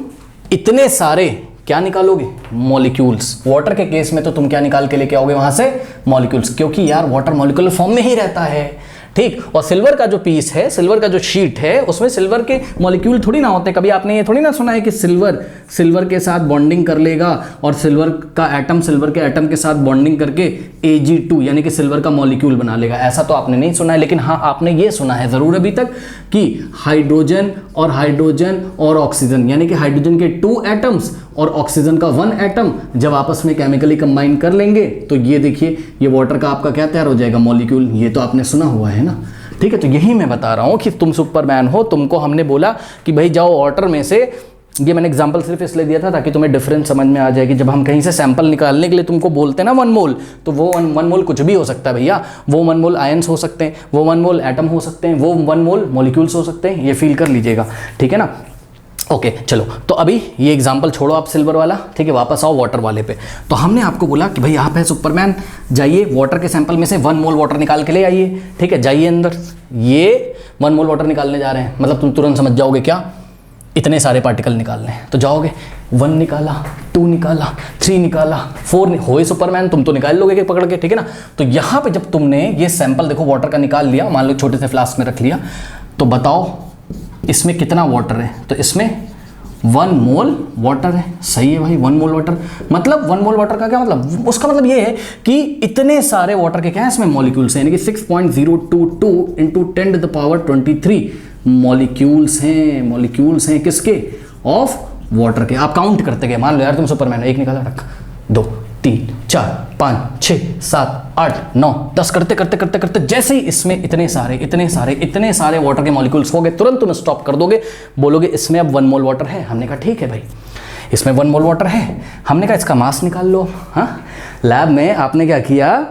इतने सारे क्या निकालोगे, मॉलिक्यूल्स। वाटर के केस में तो तुम क्या निकाल के लेके आओगे वहां से, मॉलिक्यूल्स, क्योंकि यार वाटर मॉलिक्यूलर फॉर्म में ही रहता है। ठीक, और सिल्वर का जो पीस है, सिल्वर का जो शीट है, उसमें सिल्वर के मॉलिक्यूल थोड़ी ना होते। कभी आपने ये थोड़ी ना सुना है कि सिल्वर के साथ बॉन्डिंग कर लेगा और सिल्वर के एटम के साथ बॉन्डिंग करके Ag2 यानी कि सिल्वर का मॉलिक्यूल बना लेगा। ऐसा तो आपने नहीं सुना है, लेकिन हाँ आपने ये सुना है जरूर अभी तक कि हाइड्रोजन और ऑक्सीजन, यानी कि हाइड्रोजन के 2 एटम्स और ऑक्सीजन का 1 एटम जब आपस में केमिकली कंबाइन कर लेंगे तो ये देखिए ये वाटर का आपका क्या तैयार हो जाएगा, मॉलिक्यूल। ये तो आपने सुना हुआ है ना। ठीक है, तो यही मैं बता रहा हूँ कि तुम सुपरमैन हो। तुमको हमने बोला कि भाई जाओ वाटर में से, ये मैंने एग्जांपल सिर्फ इसलिए दिया था ताकि तुम्हें डिफरेंस समझ में आ जाए कि जब हम कहीं से सैंपल निकालने के लिए तुमको बोलते हैं ना 1 मोल, तो वो 1 मोल कुछ भी हो सकता है भैया। वो 1 मोल आयंस हो सकते हैं, वो 1 मोल एटम हो सकते हैं, वो 1 मोल मॉलिक्यूल्स हो सकते हैं। ये फील कर लीजिएगा, ठीक है ना। ओके चलो, तो अभी ये एग्जाम्पल छोड़ो आप सिल्वर वाला, ठीक है, वापस आओ वाटर वाले पे। तो हमने आपको बोला कि भाई आप है सुपरमैन, जाइए वाटर के सैंपल में से 1 मोल वाटर निकाल के ले आइए। ठीक है, जाइए अंदर, ये 1 मोल वाटर निकालने जा रहे हैं। मतलब तुम तुरंत समझ जाओगे क्या, इतने सारे पार्टिकल निकालने हैं। तो जाओगे 1 निकाला, 2 निकाला, 3 निकाला, 4 होए सुपरमैन, तुम तो निकाल लोगे कि पकड़ के, ठीक है ना। तो यहाँ पे जब तुमने ये सैंपल देखो वाटर का निकाल लिया, मान लो छोटे से फ्लास्क में रख लिया, तो बताओ इसमें कितना वाटर है। तो इसमें 1 मोल वाटर है। सही है भाई, 1 मोल वाटर। मतलब 1 मोल वाटर का क्या मतलब, उसका मतलब ये है कि इतने सारे वाटर के क्या है इसमें मॉलिक्यूल्स हैं, यानी कि 6.022 इंटू 10⁻23 मॉलिक्यूल्स हैं किसके, ऑफ वाटर के। आप काउंट करते गए, मान लो यार तुम सुपरमैन, 1 निकाला, रख 2 3 4 5 6 7 8 9 10 करते करते करते करते जैसे ही इसमें इतने सारे वाटर के मॉलिक्यूल्स हो गए, तुरंत तुम स्टॉप कर दोगे, बोलोगे इसमें अब 1 मोल वाटर है। हमने कहा ठीक है भाई, इसमें 1 मोल वाटर है। हमने कहा इसका मास निकाल लो। हाँ, लैब में आपने क्या किया,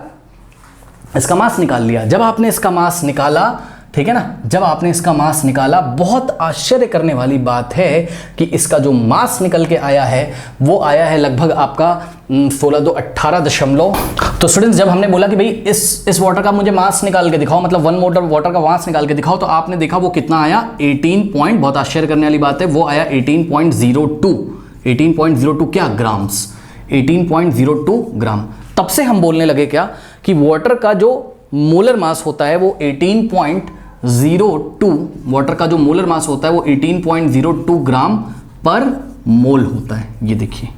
इसका मास निकाल लिया। जब आपने इसका मास निकाला, ठीक है ना, जब आपने इसका मास निकाला, बहुत आश्चर्य करने वाली बात है कि इसका जो मास निकल के आया है वो आया है लगभग आपका 16 तो स्टूडेंट्स, जब हमने बोला कि भाई इस वाटर का मुझे मास निकाल के दिखाओ, मतलब 1 मोल वाटर का मास निकाल के दिखाओ, तो आपने देखा वो कितना आया, 18 पॉइंट, बहुत आश्चर्य करने वाली बात है, वो आया 18.02 क्या ग्राम्स, 18.02 ग्राम। तब से हम बोलने लगे क्या कि वाटर का जो मोलर मास होता है वो 18.02, वाटर का जो मोलर मास होता है वो 18.02 ग्राम पर मोल होता है। ये देखिए,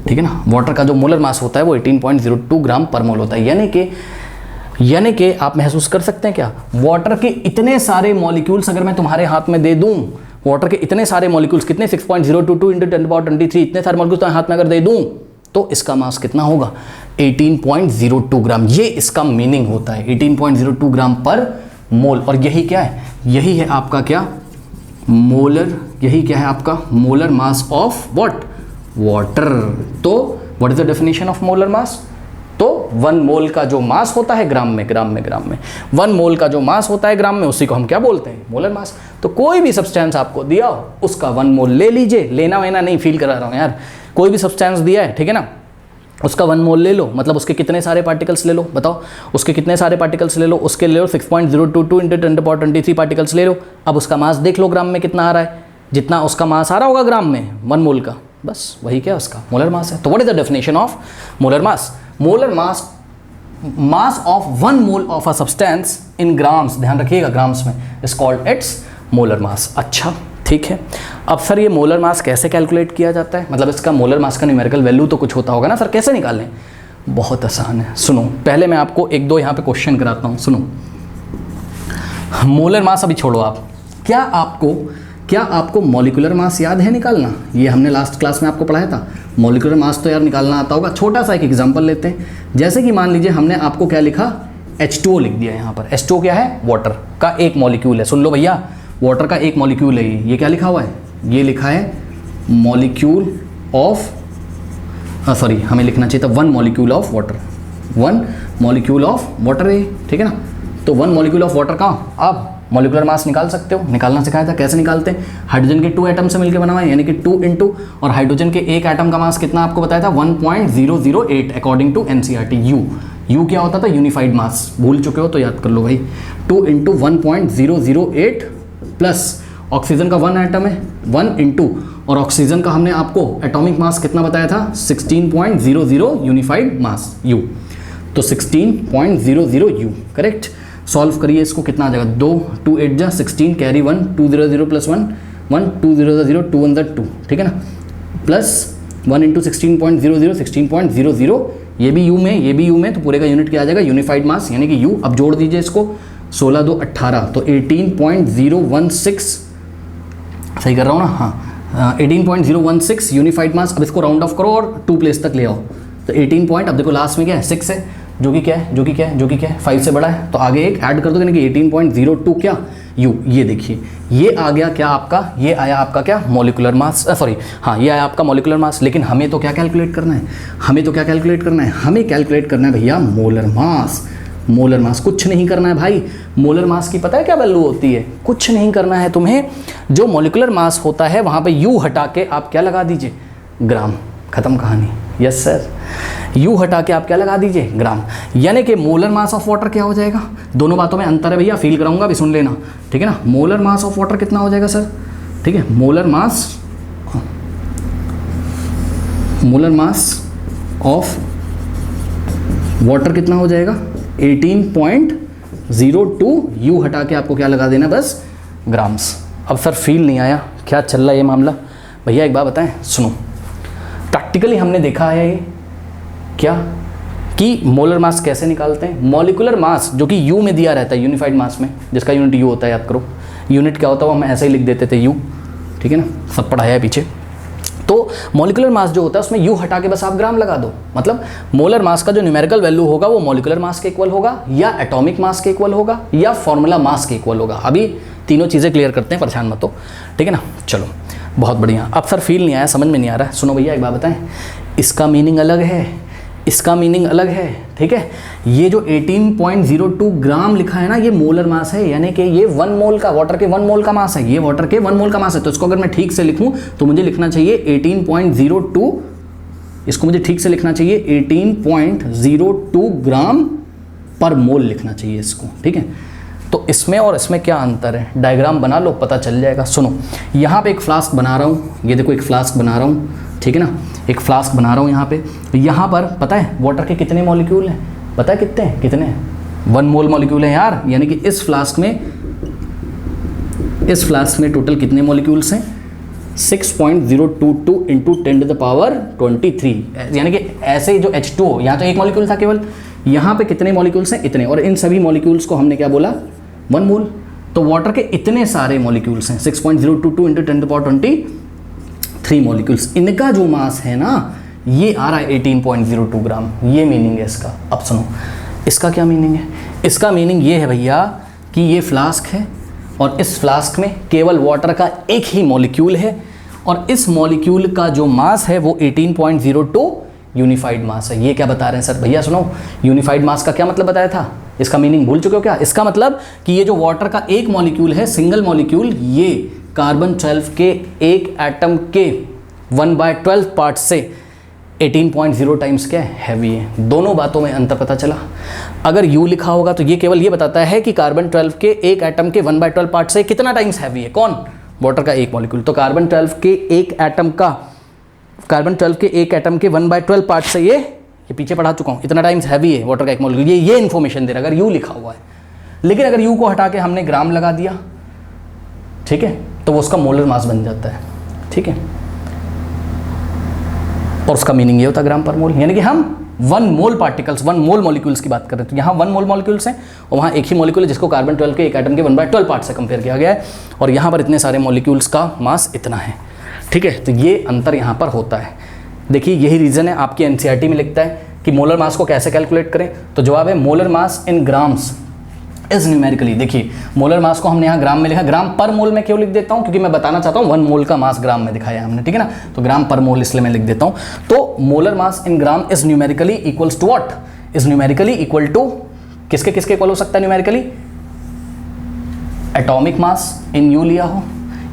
ठीक है ना, वाटर का जो मोलर मास होता है वो 18.02 ग्राम पर मोल होता है। यानी कि आप महसूस कर सकते हैं क्या, वाटर के इतने सारे मॉलिक्यूल्स अगर मैं तुम्हारे हाथ में दे दूं, वाटर के इतने सारे मॉलिक्यूल्स कितने, 6.022 इंटू 10⁻23, इतने सारे मॉलिक्यूल्स तुम्हारे हाथ में अगर दे दूं, तो इसका मास कितना होगा, 18.02 ग्राम। ये इसका मीनिंग होता है, 18.02 ग्राम पर मोल। और यही क्या है, यही है आपका क्या, मोलर, यही क्या है आपका molar mass of what, water. तो what is the definition of molar mass, तो 1 मोल का जो मास होता है ग्राम में 1 मोल का जो मास होता है ग्राम में, उसी को हम क्या बोलते हैं, मोलर मास। तो कोई भी सब्सटेंस आपको दिया हो, उसका 1 मोल ले लीजिए, लेना वेना नहीं, फील करा रहा हूँ यार, कोई भी सब्सटेंस दिया है, ठीक है ना, उसका 1 मोल ले लो, मतलब उसके कितने सारे पार्टिकल्स ले लो, बताओ उसके कितने सारे पार्टिकल्स ले लो, उसके ले लो 6.022 इंटू 10⁻23 पार्टिकल्स ले लो। अब उसका मास देख लो ग्राम में कितना आ रहा है, जितना उसका मास आ रहा होगा ग्राम में 1 मोल का, बस वही क्या उसका मोलर मास है। तो what is the definition of molar mass, molar mass, mass of 1 mole of a substance in grams, ध्यान रखिएगा ग्राम्स में, is called its molar mass. अच्छा ठीक है, अब सर ये मोलर मास कैसे कैलकुलेट किया जाता है, मतलब इसका मोलर मास का न्यूमेरिकल वैल्यू तो कुछ होता होगा ना सर, कैसे निकालें, बहुत आसान है। सुनो, पहले मैं आपको 1-2 यहाँ पे क्वेश्चन कराता हूँ, सुनो। मोलर मास अभी छोड़ो आप, क्या आपको मॉलिक्यूलर मास याद है निकालना, ये हमने लास्ट क्लास में आपको पढ़ाया था। मॉलिक्यूलर मास तो यार निकालना आता होगा। छोटा सा एक एग्जांपल लेते हैं, जैसे कि मान लीजिए हमने आपको क्या लिखा, H2O लिख दिया यहाँ पर। H2O क्या है, वाटर का एक मॉलिक्यूल है। सुन लो भैया, वाटर का एक मॉलिक्यूल है ये क्या लिखा हुआ है, ये लिखा है मॉलिक्यूल ऑफ, सॉरी हमें लिखना चाहिए था 1 molecule of water, 1 molecule of water है, ठीक है ना। तो 1 मॉलिक्यूल ऑफ वाटर का आप मॉलिक्यूलर मास निकाल सकते हो, निकालना सिखाया था, कैसे निकालते हैं, हाइड्रोजन के 2 एटम से मिलकर बना हुआ है, यानी कि 2 इंटू, और हाइड्रोजन के एक एटम का मास कितना आपको बताया था, 1.008 अकॉर्डिंग टू NCERT। यू क्या होता था, यूनिफाइड मास, भूल चुके हो तो याद कर लो भाई, 2 इंटू 1.008 प्लस ऑक्सीजन का 1 एटम है 1 इंटू, और ऑक्सीजन का हमने आपको एटॉमिक मास कितना बताया था, 16.00 यूनिफाइड मास U, तो 16.00 U, करेक्ट। सॉल्व करिए इसको, कितना आ जाएगा, 2 8 जा 16, कैरी 1, 2 0 0 प्लस 1 1, 2 0 0 2 1 2, ठीक है ना, प्लस 1 इंटू 16.00 16.00, ये भी U में, ये भी U में, तो पूरे का यूनिट क्या आ जाएगा, यूनिफाइड मास, यानी कि U। अब जोड़ दीजिए इसको, 16 2 18, तो 18.016, सही कर रहा हूँ ना, हाँ 18.016 यूनिफाइड मास। अब इसको राउंड ऑफ करो और 2 प्लेस तक ले आओ, तो 18 पॉइंट, अब देखो लास्ट में क्या है 6 है, जो कि क्या है, जो कि क्या है, जो कि क्या है 5 से बड़ा है, तो आगे एक ऐड कर दो, यानी कि 18.02 क्या U। ये देखिए ये आ गया क्या आपका, ये आया आपका क्या मॉलिक्यूलर मास, सॉरी हाँ ये आया आपका मॉलिक्यूलर मास। लेकिन हमें तो क्या कैलकुलेट करना है, हमें तो क्या कैलकुलेट करना है, हमें कैलकुलेट करना है भैया मोलर मास। मोलर मास कुछ नहीं करना है भाई, मोलर मास की पता है क्या वैल्यू होती है, कुछ नहीं करना है तुम्हें, जो मॉलिक्यूलर मास होता है वहाँ पे U हटा के आप क्या लगा दीजिए, ग्राम, खत्म कहानी। यस सर, U हटा के आप क्या लगा दीजिए, ग्राम, यानी कि मोलर मास ऑफ वाटर क्या हो जाएगा, दोनों बातों में अंतर है भैया, फील कराऊंगा अभी, सुन लेना, ठीक है ना। मोलर मास ऑफ वाटर कितना हो जाएगा सर, ठीक है। मोलर मास ऑफ वाटर कितना हो जाएगा 18.02, यू हटा के आपको क्या लगा देना बस ग्राम्स। अब सर फील नहीं आया, क्या चल रहा है ये मामला? भैया एक बात बताएं, सुनो, प्रैक्टिकली हमने देखा है ये क्या कि मोलर मास कैसे निकालते हैं। मॉलिक्यूलर मास जो कि यू में दिया रहता है यूनिफाइड मास में, जिसका यूनिट यू होता है, याद करो यूनिट क्या होता है वो हम ऐसे ही लिख देते थे यू, ठीक है ना, सब पढ़ाया है पीछे। तो मॉलिक्यूलर मास जो होता है उसमें यू हटा के बस आप ग्राम लगा दो, मतलब मोलर मास का जो न्यूमेरिकल वैल्यू होगा वो मॉलिक्यूलर मास के इक्वल होगा या एटॉमिक मास के इक्वल होगा या फॉर्मूला मास के इक्वल होगा। अभी तीनों चीज़ें क्लियर करते हैं, परेशान मत हो, ठीक है ना। चलो बहुत बढ़िया। अब सर फील नहीं आया, समझ में नहीं आ रहा है, सुनो भैया एक बात बताएं, इसका मीनिंग अलग है, इसका मीनिंग अलग है, ठीक है। ये जो 18.02 ग्राम लिखा है ना, ये मोलर मास है, यानी कि ये 1 मोल का, वाटर के 1 मोल का मास है, ये वाटर के 1 मोल का मास है। तो इसको अगर मैं ठीक से लिखूं तो मुझे लिखना चाहिए 18.02, इसको मुझे ठीक से लिखना चाहिए 18.02 ग्राम पर मोल लिखना चाहिए इसको, ठीक है। तो इसमें और इसमें क्या अंतर है, डायग्राम बना लो, पता चल जाएगा। सुनो, यहाँ पे एक फ्लास्क बना रहा हूँ, ये देखो एक फ्लास्क बना रहा हूँ, ठीक है ना, एक फ्लास्क बना रहा हूँ यहाँ पे। यहाँ पर पता है वाटर के कितने मॉलिक्यूल हैं, पता है कितने हैं, कितने हैं 1 मोल मॉलिक्यूल है यार, यानी कि इस फ्लास्क में टोटल कितने मॉलिक्यूल्स हैं 6.022 इंटू 10⁻23, यानी कि ऐसे ही जो H2O, यहाँ तो एक मॉलिक्यूल था केवल, यहाँ पे कितने मॉलिक्यूल्स हैं इतने, और इन सभी मॉलिक्यूल्स को हमने क्या बोला 1 मोल। तो वाटर के इतने सारे मॉलिक्यूल्स हैं 6.022 इंटू 10⁻23 मॉलिक्यूल्स, इनका जो मास है ना ये आ रहा है 18.02 ग्राम, ये मीनिंग है इसका। अब सुनो इसका क्या मीनिंग है, इसका मीनिंग ये है भैया कि ये फ्लास्क है और इस फ्लास्क में केवल वाटर का एक ही मॉलिक्यूल है और इस मॉलिक्यूल का जो मास है वो 18.02 यूनिफाइड मास है। ये क्या बता रहे हैं सर? भैया सुनो, यूनिफाइड मास का क्या मतलब बताया था, इसका मीनिंग भूल चुके हो क्या? इसका मतलब कि ये जो वाटर का एक मॉलिक्यूल है, सिंगल मॉलिक्यूल, ये कार्बन 12 के एक एटम के 1/12 पार्ट से 18.0 टाइम्स क्या है, हैवी है। दोनों बातों में अंतर पता चला। अगर U लिखा होगा तो ये केवल ये बताता है कि कार्बन 12 के एक एटम के 1/12 पार्ट से कितना टाइम्स हैवी है, कौन? वाटर का एक मॉलिक्यूल। तो कार्बन 12 के एक एटम के 1/12 पार्ट से ये पीछे पढ़ा चुका हूँ, इतना टाइम्स हैवी है वाटर का एक मॉलिक्यूल। ये इन्फॉर्मेशन दे रहा है अगर U लिखा हुआ है। लेकिन अगर U को हटा के हमने ग्राम लगा दिया, ठीक है, तो वो उसका मोलर मास बन जाता है, ठीक है, और उसका मीनिंग ये होता है ग्राम पर मोल, यानी कि हम 1 मोल पार्टिकल्स, 1 मोल मॉलिक्यूल्स की बात कर रहे हैं। तो यहाँ 1 मोल मॉलिक्यूल्स हैं और वहाँ एक ही मॉलिक्यूल है जिसको कार्बन 12 के एक एटम के 1/12 पार्ट से कंपेयर किया गया है, और यहाँ पर इतने सारे मॉलिक्यूल्स का मास इतना है, ठीक है। तो ये अंतर यहाँ पर होता है। देखिए यही रीज़न है, आपकी एनसीईआरटी में लिखता है कि मोलर मास को कैसे कैलकुलेट करें, तो जवाब है molar mass in grams is numerically. देखिए मोलर मास को हमने यहाँ ग्राम में लिखा, ग्राम पर मोल में क्यों लिख देता हूँ, क्योंकि मैं बताना चाहता हूँ 1 मोल का मास ग्राम में दिखाया हमने, ठीक है ना, तो ग्राम पर मोल इसलिए मैं लिख देता हूँ। तो molar mass in gram is numerically equals to what, is numerically equal to किसके किसके इक्वल हो सकता है numerically? Atomic mass in u लिया हो,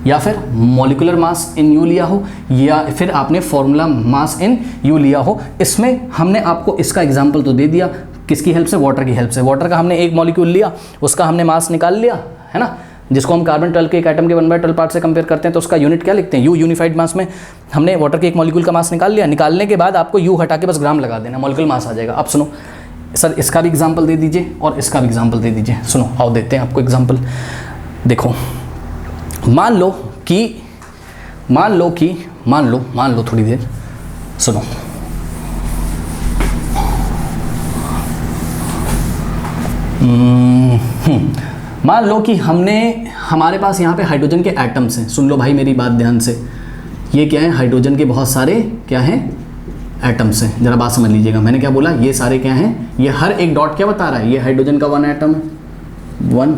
या फिर मॉलिक्यूलर मास इन यू लिया हो, या फिर आपने फॉर्मूला मास इन यू लिया हो। इसमें हमने आपको इसका एग्जाम्पल तो दे दिया, किसकी हेल्प से? वाटर की हेल्प से। वाटर का हमने एक मॉलिक्यूल लिया, उसका हमने मास निकाल लिया, है ना, जिसको हम कार्बन 12 के एक एटम के 1/12 पार्ट से कंपेयर करते हैं, तो उसका यूनिट क्या लिखते हैं? यू। यूनिफाइड मास में हमने वाटर के एक मॉलिक्यूल का मास निकाल लिया, निकालने के बाद आपको यू हटा के बस ग्राम लगा देना, मॉलिक्यूल मास आ जाएगा। अब सुनो सर, इसका भी एग्जाम्पल दे दीजिए और इसका भी एग्जाम्पल दे दीजिए। सुनो आओ देते हैं आपको एग्जाम्पल। देखो मान लो थोड़ी देर सुनो, मान लो कि हमारे पास यहाँ पे हाइड्रोजन के एटम्स हैं। सुन लो भाई मेरी बात ध्यान से, ये क्या है? हाइड्रोजन के बहुत सारे क्या हैं? एटम्स हैं। जरा बात समझ लीजिएगा, मैंने क्या बोला? ये सारे क्या हैं? ये हर एक डॉट क्या बता रहा है? ये हाइड्रोजन का 1 एटम है, 1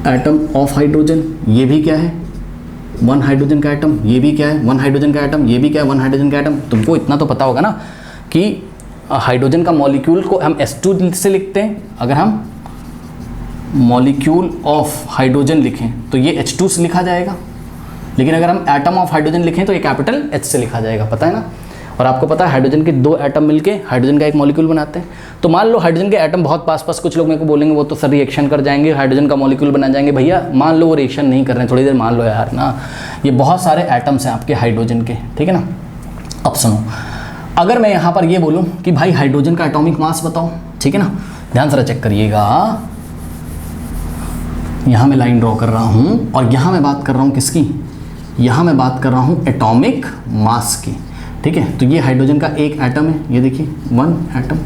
एटम ऑफ हाइड्रोजन। ये भी क्या है? 1 हाइड्रोजन का एटम। ये भी क्या है? 1 हाइड्रोजन का एटम। ये भी क्या है? 1 हाइड्रोजन का एटम। तुमको इतना तो पता होगा ना कि हाइड्रोजन का मॉलिक्यूल को हम H2 से लिखते हैं। अगर हम मॉलिक्यूल ऑफ हाइड्रोजन लिखें तो ये H2 से लिखा जाएगा, लेकिन अगर हम एटम ऑफ हाइड्रोजन लिखें तो ये कैपिटल H से लिखा जाएगा, पता है ना। और आपको पता है हाइड्रोजन के 2 एटम मिलके हाइड्रोजन का एक मॉलिक्यूल बनाते हैं। तो मान लो हाइड्रोजन के एटम बहुत पास पास, कुछ लोग मेरे को बोलेंगे वो तो सर रिएक्शन कर जाएंगे, हाइड्रोजन का मॉलिक्यूल बना जाएंगे। भैया मान लो वो रिएक्शन नहीं कर रहे हैं, थोड़ी देर मान लो यार ना, ये बहुत सारे एटम्स हैं आपके हाइड्रोजन के, ठीक है ना। अब सुनो, अगर मैं यहाँ पर ये बोलूँ कि भाई हाइड्रोजन का एटॉमिक मास बताओ, ठीक है ना, ध्यान से चेक करिएगा, यहाँ मैं लाइन ड्रॉ कर रहा हूँ और यहाँ मैं बात कर रहा हूँ किसकी, यहाँ मैं बात कर रहा हूँ एटॉमिक मास की, ठीक है। तो ये हाइड्रोजन का एक एटम है, ये देखिए 1 एटम,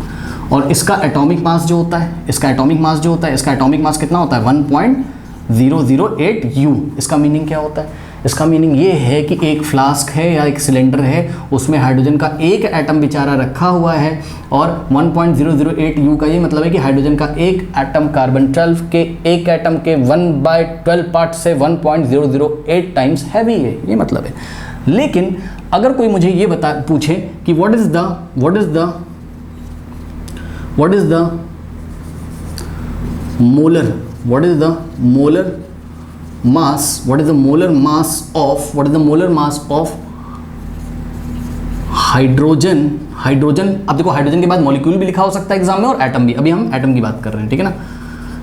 और इसका एटॉमिक मास जो होता है, इसका एटॉमिक मास जो होता है, इसका एटॉमिक मास कितना होता है 1.008 U। इसका मीनिंग क्या होता है, इसका मीनिंग ये है कि एक फ्लास्क है या एक सिलेंडर है, उसमें हाइड्रोजन का एक एटम बेचारा रखा हुआ है, और 1.008 U का ये मतलब है कि हाइड्रोजन का एक एटम कार्बन 12 के एक एटम के 1/12 पार्ट से 1.008 टाइम्स हैवी है, ये मतलब है। लेकिन अगर कोई मुझे ये पूछे कि what is the molar mass of hydrogen. अब देखो हाइड्रोजन के बाद मॉलिक्यूल भी लिखा हो सकता है एग्जाम में और एटम भी, अभी हम एटम की बात कर रहे हैं, ठीक है ना।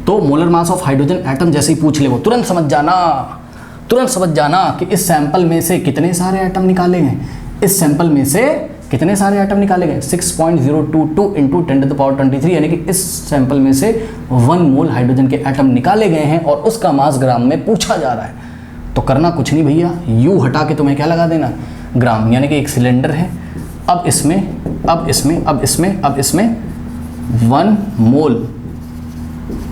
तो molar mass of hydrogen atom जैसे ही पूछ ले वो तुरंत समझ जाना कि इस सैंपल में से कितने सारे एटम निकाले गए, इस सैंपल में से कितने सारे एटम निकाले गए, 6.022 इंटू 10⁻23, यानी कि इस सैंपल में से 1 मोल हाइड्रोजन के एटम निकाले गए हैं और उसका मास ग्राम में पूछा जा रहा है। तो करना कुछ नहीं भैया, यू हटा के तुम्हें क्या लगा देना, ग्राम, यानी कि एक सिलेंडर है, अब इसमें 1 मोल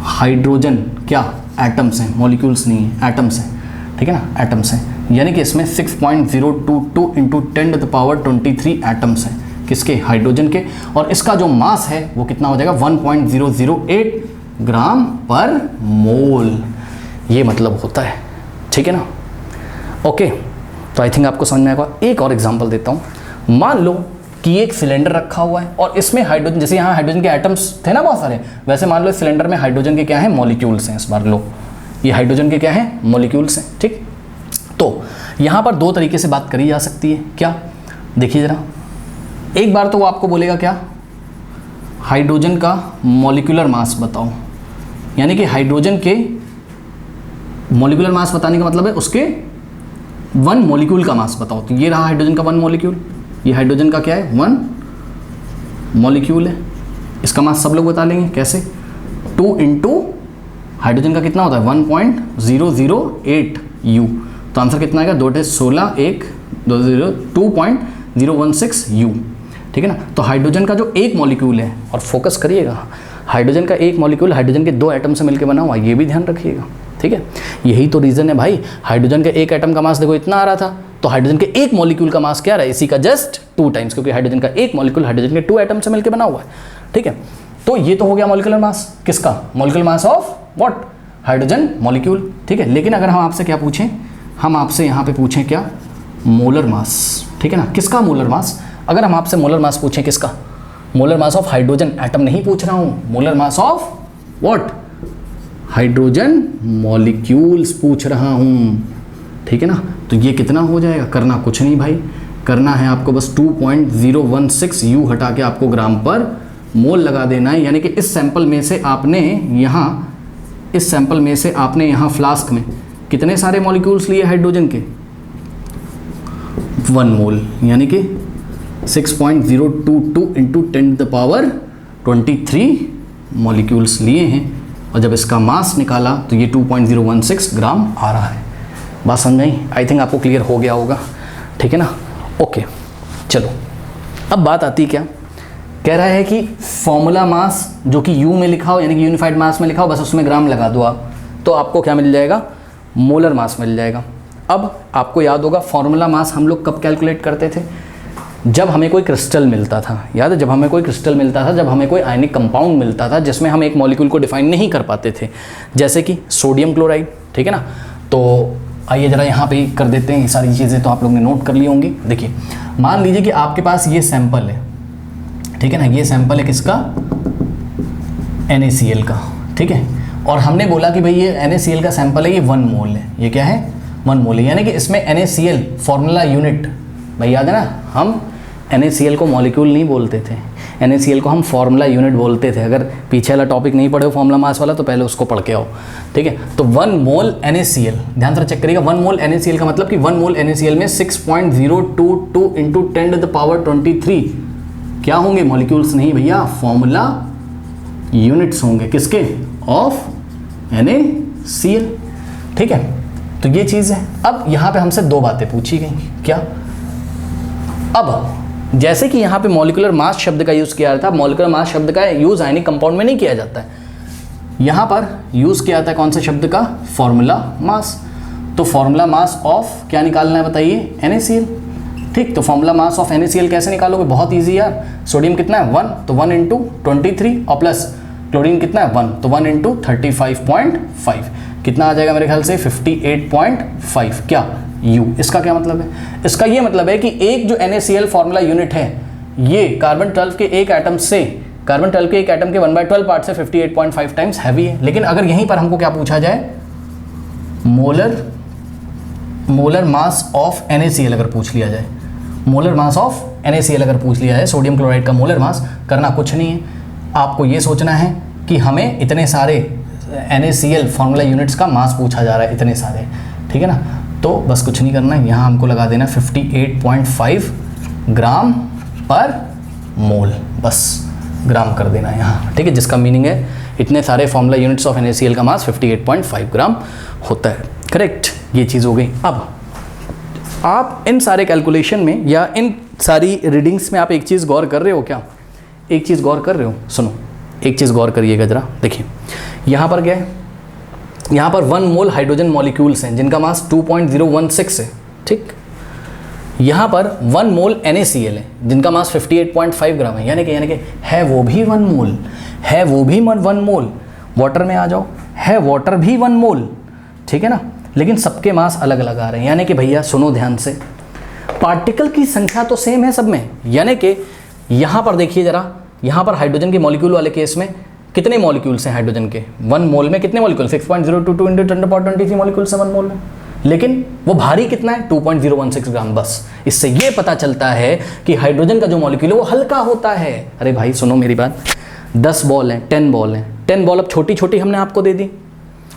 हाइड्रोजन क्या एटम्स हैं, मॉलिक्यूल्स नहीं है, एटम्स हैं, ठीक है ना, एटम्स हैं, यानी कि इसमें 6.022 इंटू 10⁻23 एटम्स हैं, किसके, हाइड्रोजन के, और इसका जो मास है वो कितना हो जाएगा 1.008 ग्राम पर मोल, ये मतलब होता है, ठीक है ना। ओके, तो आई थिंक आपको समझ में आएगा। एक और एग्जांपल देता हूँ, मान लो कि एक सिलेंडर रखा हुआ है और इसमें हाइड्रोजन, जैसे यहाँ हाइड्रोजन के एटम्स थे ना बहुत सारे, वैसे मान लो इस सिलेंडर में हाइड्रोजन के क्या है, मॉलिक्यूल्स हैं। इस बार लो, ये हाइड्रोजन के क्या है, मॉलिक्यूल्स हैं, ठीक। तो यहाँ पर 2 तरीके से बात करी जा सकती है, क्या, देखिए ज़रा, एक बार तो वो आपको बोलेगा क्या, हाइड्रोजन का मॉलिक्यूलर मास बताओ, यानी कि हाइड्रोजन के मॉलिक्यूलर मास बताने का मतलब है उसके 1 मॉलिक्यूल का मास बताओ। तो ये रहा हाइड्रोजन का 1 मॉलिक्यूल, ये हाइड्रोजन का क्या है 1 मॉलिक्यूल है, इसका मास सब लोग बता लेंगे कैसे, 2 इंटू हाइड्रोजन का कितना होता है 1.008 U। तो आंसर कितना आएगा, 2 16 1 2.016 U, ठीक है ना। तो हाइड्रोजन का जो एक मॉलिक्यूल है, और फोकस करिएगा, हाइड्रोजन का एक मॉलिक्यूल हाइड्रोजन के 2 एटम से मिलकर बना हुआ, ये भी ध्यान रखिएगा, ठीक है। यही तो रीज़न है भाई, हाइड्रोजन के एक एटम का मास देखो इतना आ रहा था, तो हाइड्रोजन के एक मॉलिक्यूल का मास क्या रहा है, इसी का जस्ट 2 टाइम्स, क्योंकि हाइड्रोजन का एक मॉलिक्यूल हाइड्रोजन के 2 एटम से मिलकर बना हुआ है, ठीक है। तो ये तो हो गया मॉलिक्यूलर मास, किसका, molecular mass of what, hydrogen molecule, ठीक है। लेकिन अगर हम आपसे क्या पूछें, हम आपसे यहाँ पे पूछें क्या, मोलर मास, ठीक है ना, किसका मोलर मास, अगर हम आपसे मोलर मास पूछें किसका, molar mass of hydrogen atom नहीं पूछ रहा हूँ, molar mass of what, hydrogen molecules पूछ रहा हूँ, ठीक है ना। तो ये कितना हो जाएगा, करना कुछ नहीं भाई, करना है आपको बस 2.016 U हटा के आपको ग्राम पर मोल लगा देना है, यानी कि इस सैंपल में से आपने यहाँ फ्लास्क में कितने सारे मॉलिक्यूल्स लिए हाइड्रोजन के, 1 मोल, यानी कि 6.022 इंटू 10⁻23 मॉलिक्यूल्स लिए हैं, और जब इसका मास निकाला तो ये 2.016 ग्राम आ रहा है। बात समझ आई, आई थिंक आपको क्लियर हो गया होगा, ठीक है ना। ओके, चलो अब बात आती क्या, कह रहा है कि फॉर्मूला मास जो कि U में लिखा हो, यानी कि यूनिफाइड मास में लिखा हो, बस उसमें ग्राम लगा दो आप, तो आपको क्या मिल जाएगा, मोलर मास मिल जाएगा। अब आपको याद होगा फॉर्मूला मास हम लोग कब कैलकुलेट करते थे, जब हमें कोई क्रिस्टल मिलता था, याद है, जब हमें कोई क्रिस्टल मिलता था, जब हमें कोई आयनिक कंपाउंड मिलता था जिसमें हम एक मॉलिक्यूल को डिफाइन नहीं कर पाते थे, जैसे कि सोडियम क्लोराइड, ठीक है ना। तो आइए ज़रा यहाँ पे कर देते हैं ये सारी चीज़ें, तो आप लोगों ने नोट कर ली होंगी। देखिए, मान लीजिए कि आपके पास ये सैंपल है, ठीक है ना, ये सैंपल है किसका, NaCl का, ठीक है, और हमने बोला कि भाई ये NaCl का सैंपल है, ये 1 मोल है, ये क्या है 1 मोल है, यानी कि इसमें NaCl फॉर्मूला यूनिट, भाई याद है ना, हम NaCl को मॉलिक्यूल नहीं बोलते थे, NaCl को हम फॉर्मूला यूनिट बोलते थे। अगर पीछे वाला टॉपिक नहीं पढ़े हो फॉर्मूला मास वाला तो पहले उसको पढ़ के आओ, ठीक है। तो 1 मोल NaCl, ध्यान से चेक करिएगा, 1 मोल NaCl का मतलब कि 1 मोल NaCl में 6.022 इंटू 10⁻23 क्या होंगे, मॉलिक्यूल्स नहीं भैया, फॉर्मूला यूनिट्स होंगे, किसके, ऑफ NaCl, ठीक है। तो ये चीज़ है। अब यहाँ पे हमसे दो बातें पूछी गई, क्या, अब जैसे कि यहाँ पे मॉलिक्यूलर मास शब्द का यूज़ किया था, मॉलिक्यूलर मास शब्द का यूज़ आयनिक कंपाउंड में नहीं किया जाता है, यहाँ पर यूज़ किया जाता है कौन से शब्द का, फॉर्मूला मास। तो फॉर्मूला मास ऑफ क्या निकालना है बताइए, NaCl, ठीक। तो फॉर्मूला मास ऑफ NaCl कैसे निकालोगे, बहुत ईजी यार। सोडियम कितना है 1, तो 1 इंटू 23 और प्लस क्लोरीन कितना है 1, तो 1 इंटू 35.5 कितना आ जाएगा मेरे ख्याल से 58.5 क्या U। इसका क्या मतलब है, इसका ये मतलब है कि एक जो NaCl फॉर्मूला यूनिट है ये कार्बन 12 के एक एटम से, कार्बन 12 के एक एटम के 1/12 पार्ट से 58.5 टाइम्स हैवी है। लेकिन अगर यहीं पर हमको क्या पूछा जाए, मोलर मास ऑफ NaCl अगर पूछ लिया जाए, मोलर मास ऑफ NaCl अगर पूछ लिया जाए, सोडियम क्लोराइड का मोलर मास, करना कुछ नहीं है, आपको ये सोचना है कि हमें इतने सारे NaCl फॉर्मूला यूनिट्स का मास पूछा जा रहा है, इतने सारे, ठीक है ना। तो बस कुछ नहीं करना है, यहाँ हमको लगा देना 58.5 ग्राम पर मोल, बस ग्राम कर देना है यहाँ, ठीक है, जिसका मीनिंग है इतने सारे फॉर्मूला यूनिट्स ऑफ NaCl का मास 58.5 ग्राम होता है, करेक्ट। ये चीज़ हो गई। अब आप इन सारे कैलकुलेशन में या इन सारी रीडिंग्स में आप एक चीज़ गौर कर रहे हो क्या, एक चीज़ गौर कर रहे हो, सुनो एक चीज़ गौर करिएगा ज़रा, देखिए यहाँ पर क्या है, यहाँ पर 1 मोल हाइड्रोजन मॉलिक्यूल्स हैं जिनका मास 2.016 है, ठीक। यहाँ पर 1 मोल NaCl है जिनका मास 58.5 ग्राम है, यानी कि है वो भी 1 मोल, है वो भी 1 मोल। वाटर में आ जाओ, है वाटर भी 1 मोल, ठीक है ना, लेकिन सबके मास अलग अलग आ रहे हैं। यानी कि भैया सुनो ध्यान से, पार्टिकल की संख्या तो सेम है सब में, यानी कि यहाँ पर देखिए ज़रा, यहाँ पर हाइड्रोजन के मॉलिक्यूल वाले केस में कितने मॉलिक्यूल्स हैं हाइड्रोजन के, 1 मोल में कितने मॉलिक्यूल, 6.022 इंटू 10⁻23 मॉलिक्यूल्स हैं 1 मोल में, लेकिन वो भारी कितना है 2.016 ग्राम। बस इससे ये पता चलता है कि हाइड्रोजन का जो मॉलिक्यूल है वो हल्का होता है। अरे भाई सुनो मेरी बात, 10 बॉल हैं, 10 बॉल हैं, 10 बॉल अब छोटी छोटी हमने आपको दे दी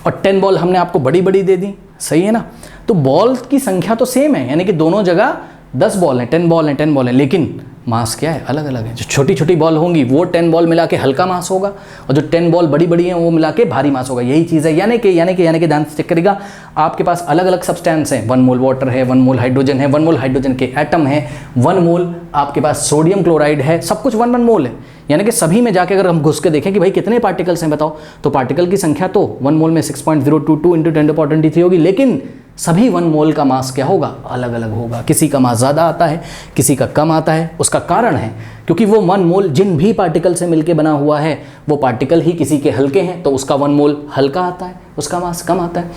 और 10 बॉल हमने आपको बड़ी बड़ी दे दी, सही है ना। तो बॉल की संख्या तो सेम है, यानी कि दोनों जगह 10 बॉल हैं, 10 बॉल हैं, 10 बॉल हैं, लेकिन मास क्या है, अलग अलग है। जो छोटी छोटी बॉल होंगी वो 10 बॉल मिला के हल्का मास होगा और जो 10 बॉल बड़ी बड़ी हैं वो मिला के भारी मास होगा। यही चीज़ है, यानी कि ध्यान से चेक करेगा, आपके पास अलग अलग सब्सटेंस हैं, 1 मोल वाटर है, 1 मोल हाइड्रोजन है, 1 मोल हाइड्रोजन के एटम है, 1 मोल आपके पास सोडियम क्लोराइड है, सब कुछ 1 मोल है। यानी कि सभी में जाके अगर हम घुस के देखें कि भाई कितने पार्टिकल्स हैं बताओ, तो पार्टिकल की संख्या तो 1 मोल में 6.022 इंटू 10⁻23 होगी, लेकिन सभी 1 मोल का मास क्या होगा, अलग अलग होगा। किसी का मास ज़्यादा आता है, किसी का कम आता है। उसका कारण है क्योंकि वो 1 मोल जिन भी पार्टिकल से मिलके बना हुआ है वो पार्टिकल ही किसी के हल्के हैं तो उसका 1 मोल हल्का आता है, उसका मास कम आता है।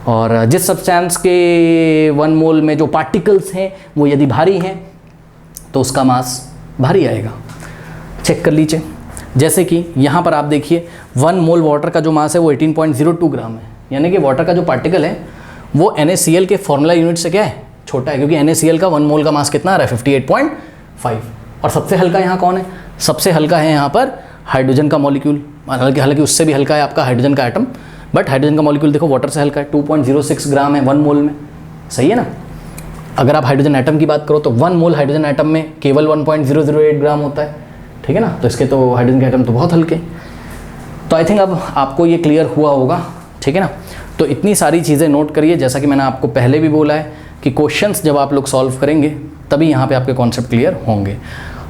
और जिस सब्सटेंस के 1 मोल में जो पार्टिकल्स हैं वो यदि भारी हैं तो उसका मास भारी आएगा। चेक कर लीजिए, जैसे कि यहाँ पर आप देखिए 1 मोल वाटर का जो मास है वो 18.02 ग्राम है, यानी कि वाटर का जो पार्टिकल है वो NaCl के फॉर्मूला यूनिट से क्या है, छोटा है, क्योंकि NaCl का 1 मोल का मास कितना आ रहा है 58.5। और सबसे हल्का यहाँ कौन है, सबसे हल्का है यहाँ पर हाइड्रोजन का मॉलिक्यूल, हालांकि उससे भी हल्का है आपका हाइड्रोजन का एटम, बट हाइड्रोजन का मॉलिक्यूल देखो वाटर से हल्का है, 2.06 ग्राम है 1 मोल में, सही है ना। अगर आप हाइड्रोजन एटम की बात करो तो 1 मोल हाइड्रोजन एटम में केवल 1.008 ग्राम होता है, ठीक है ना। तो इसके तो हाइड्रोजन के एटम तो बहुत हल्के। तो आई थिंक अब आपको ये क्लियर हुआ होगा, ठीक है ना। तो इतनी सारी चीज़ें नोट करिए, जैसा कि मैंने आपको पहले भी बोला है कि क्वेश्चंस जब आप लोग सॉल्व करेंगे तभी यहाँ पे आपके कॉन्सेप्ट क्लियर होंगे।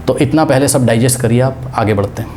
तो इतना पहले सब डाइजेस्ट करिए, आप आगे बढ़ते हैं।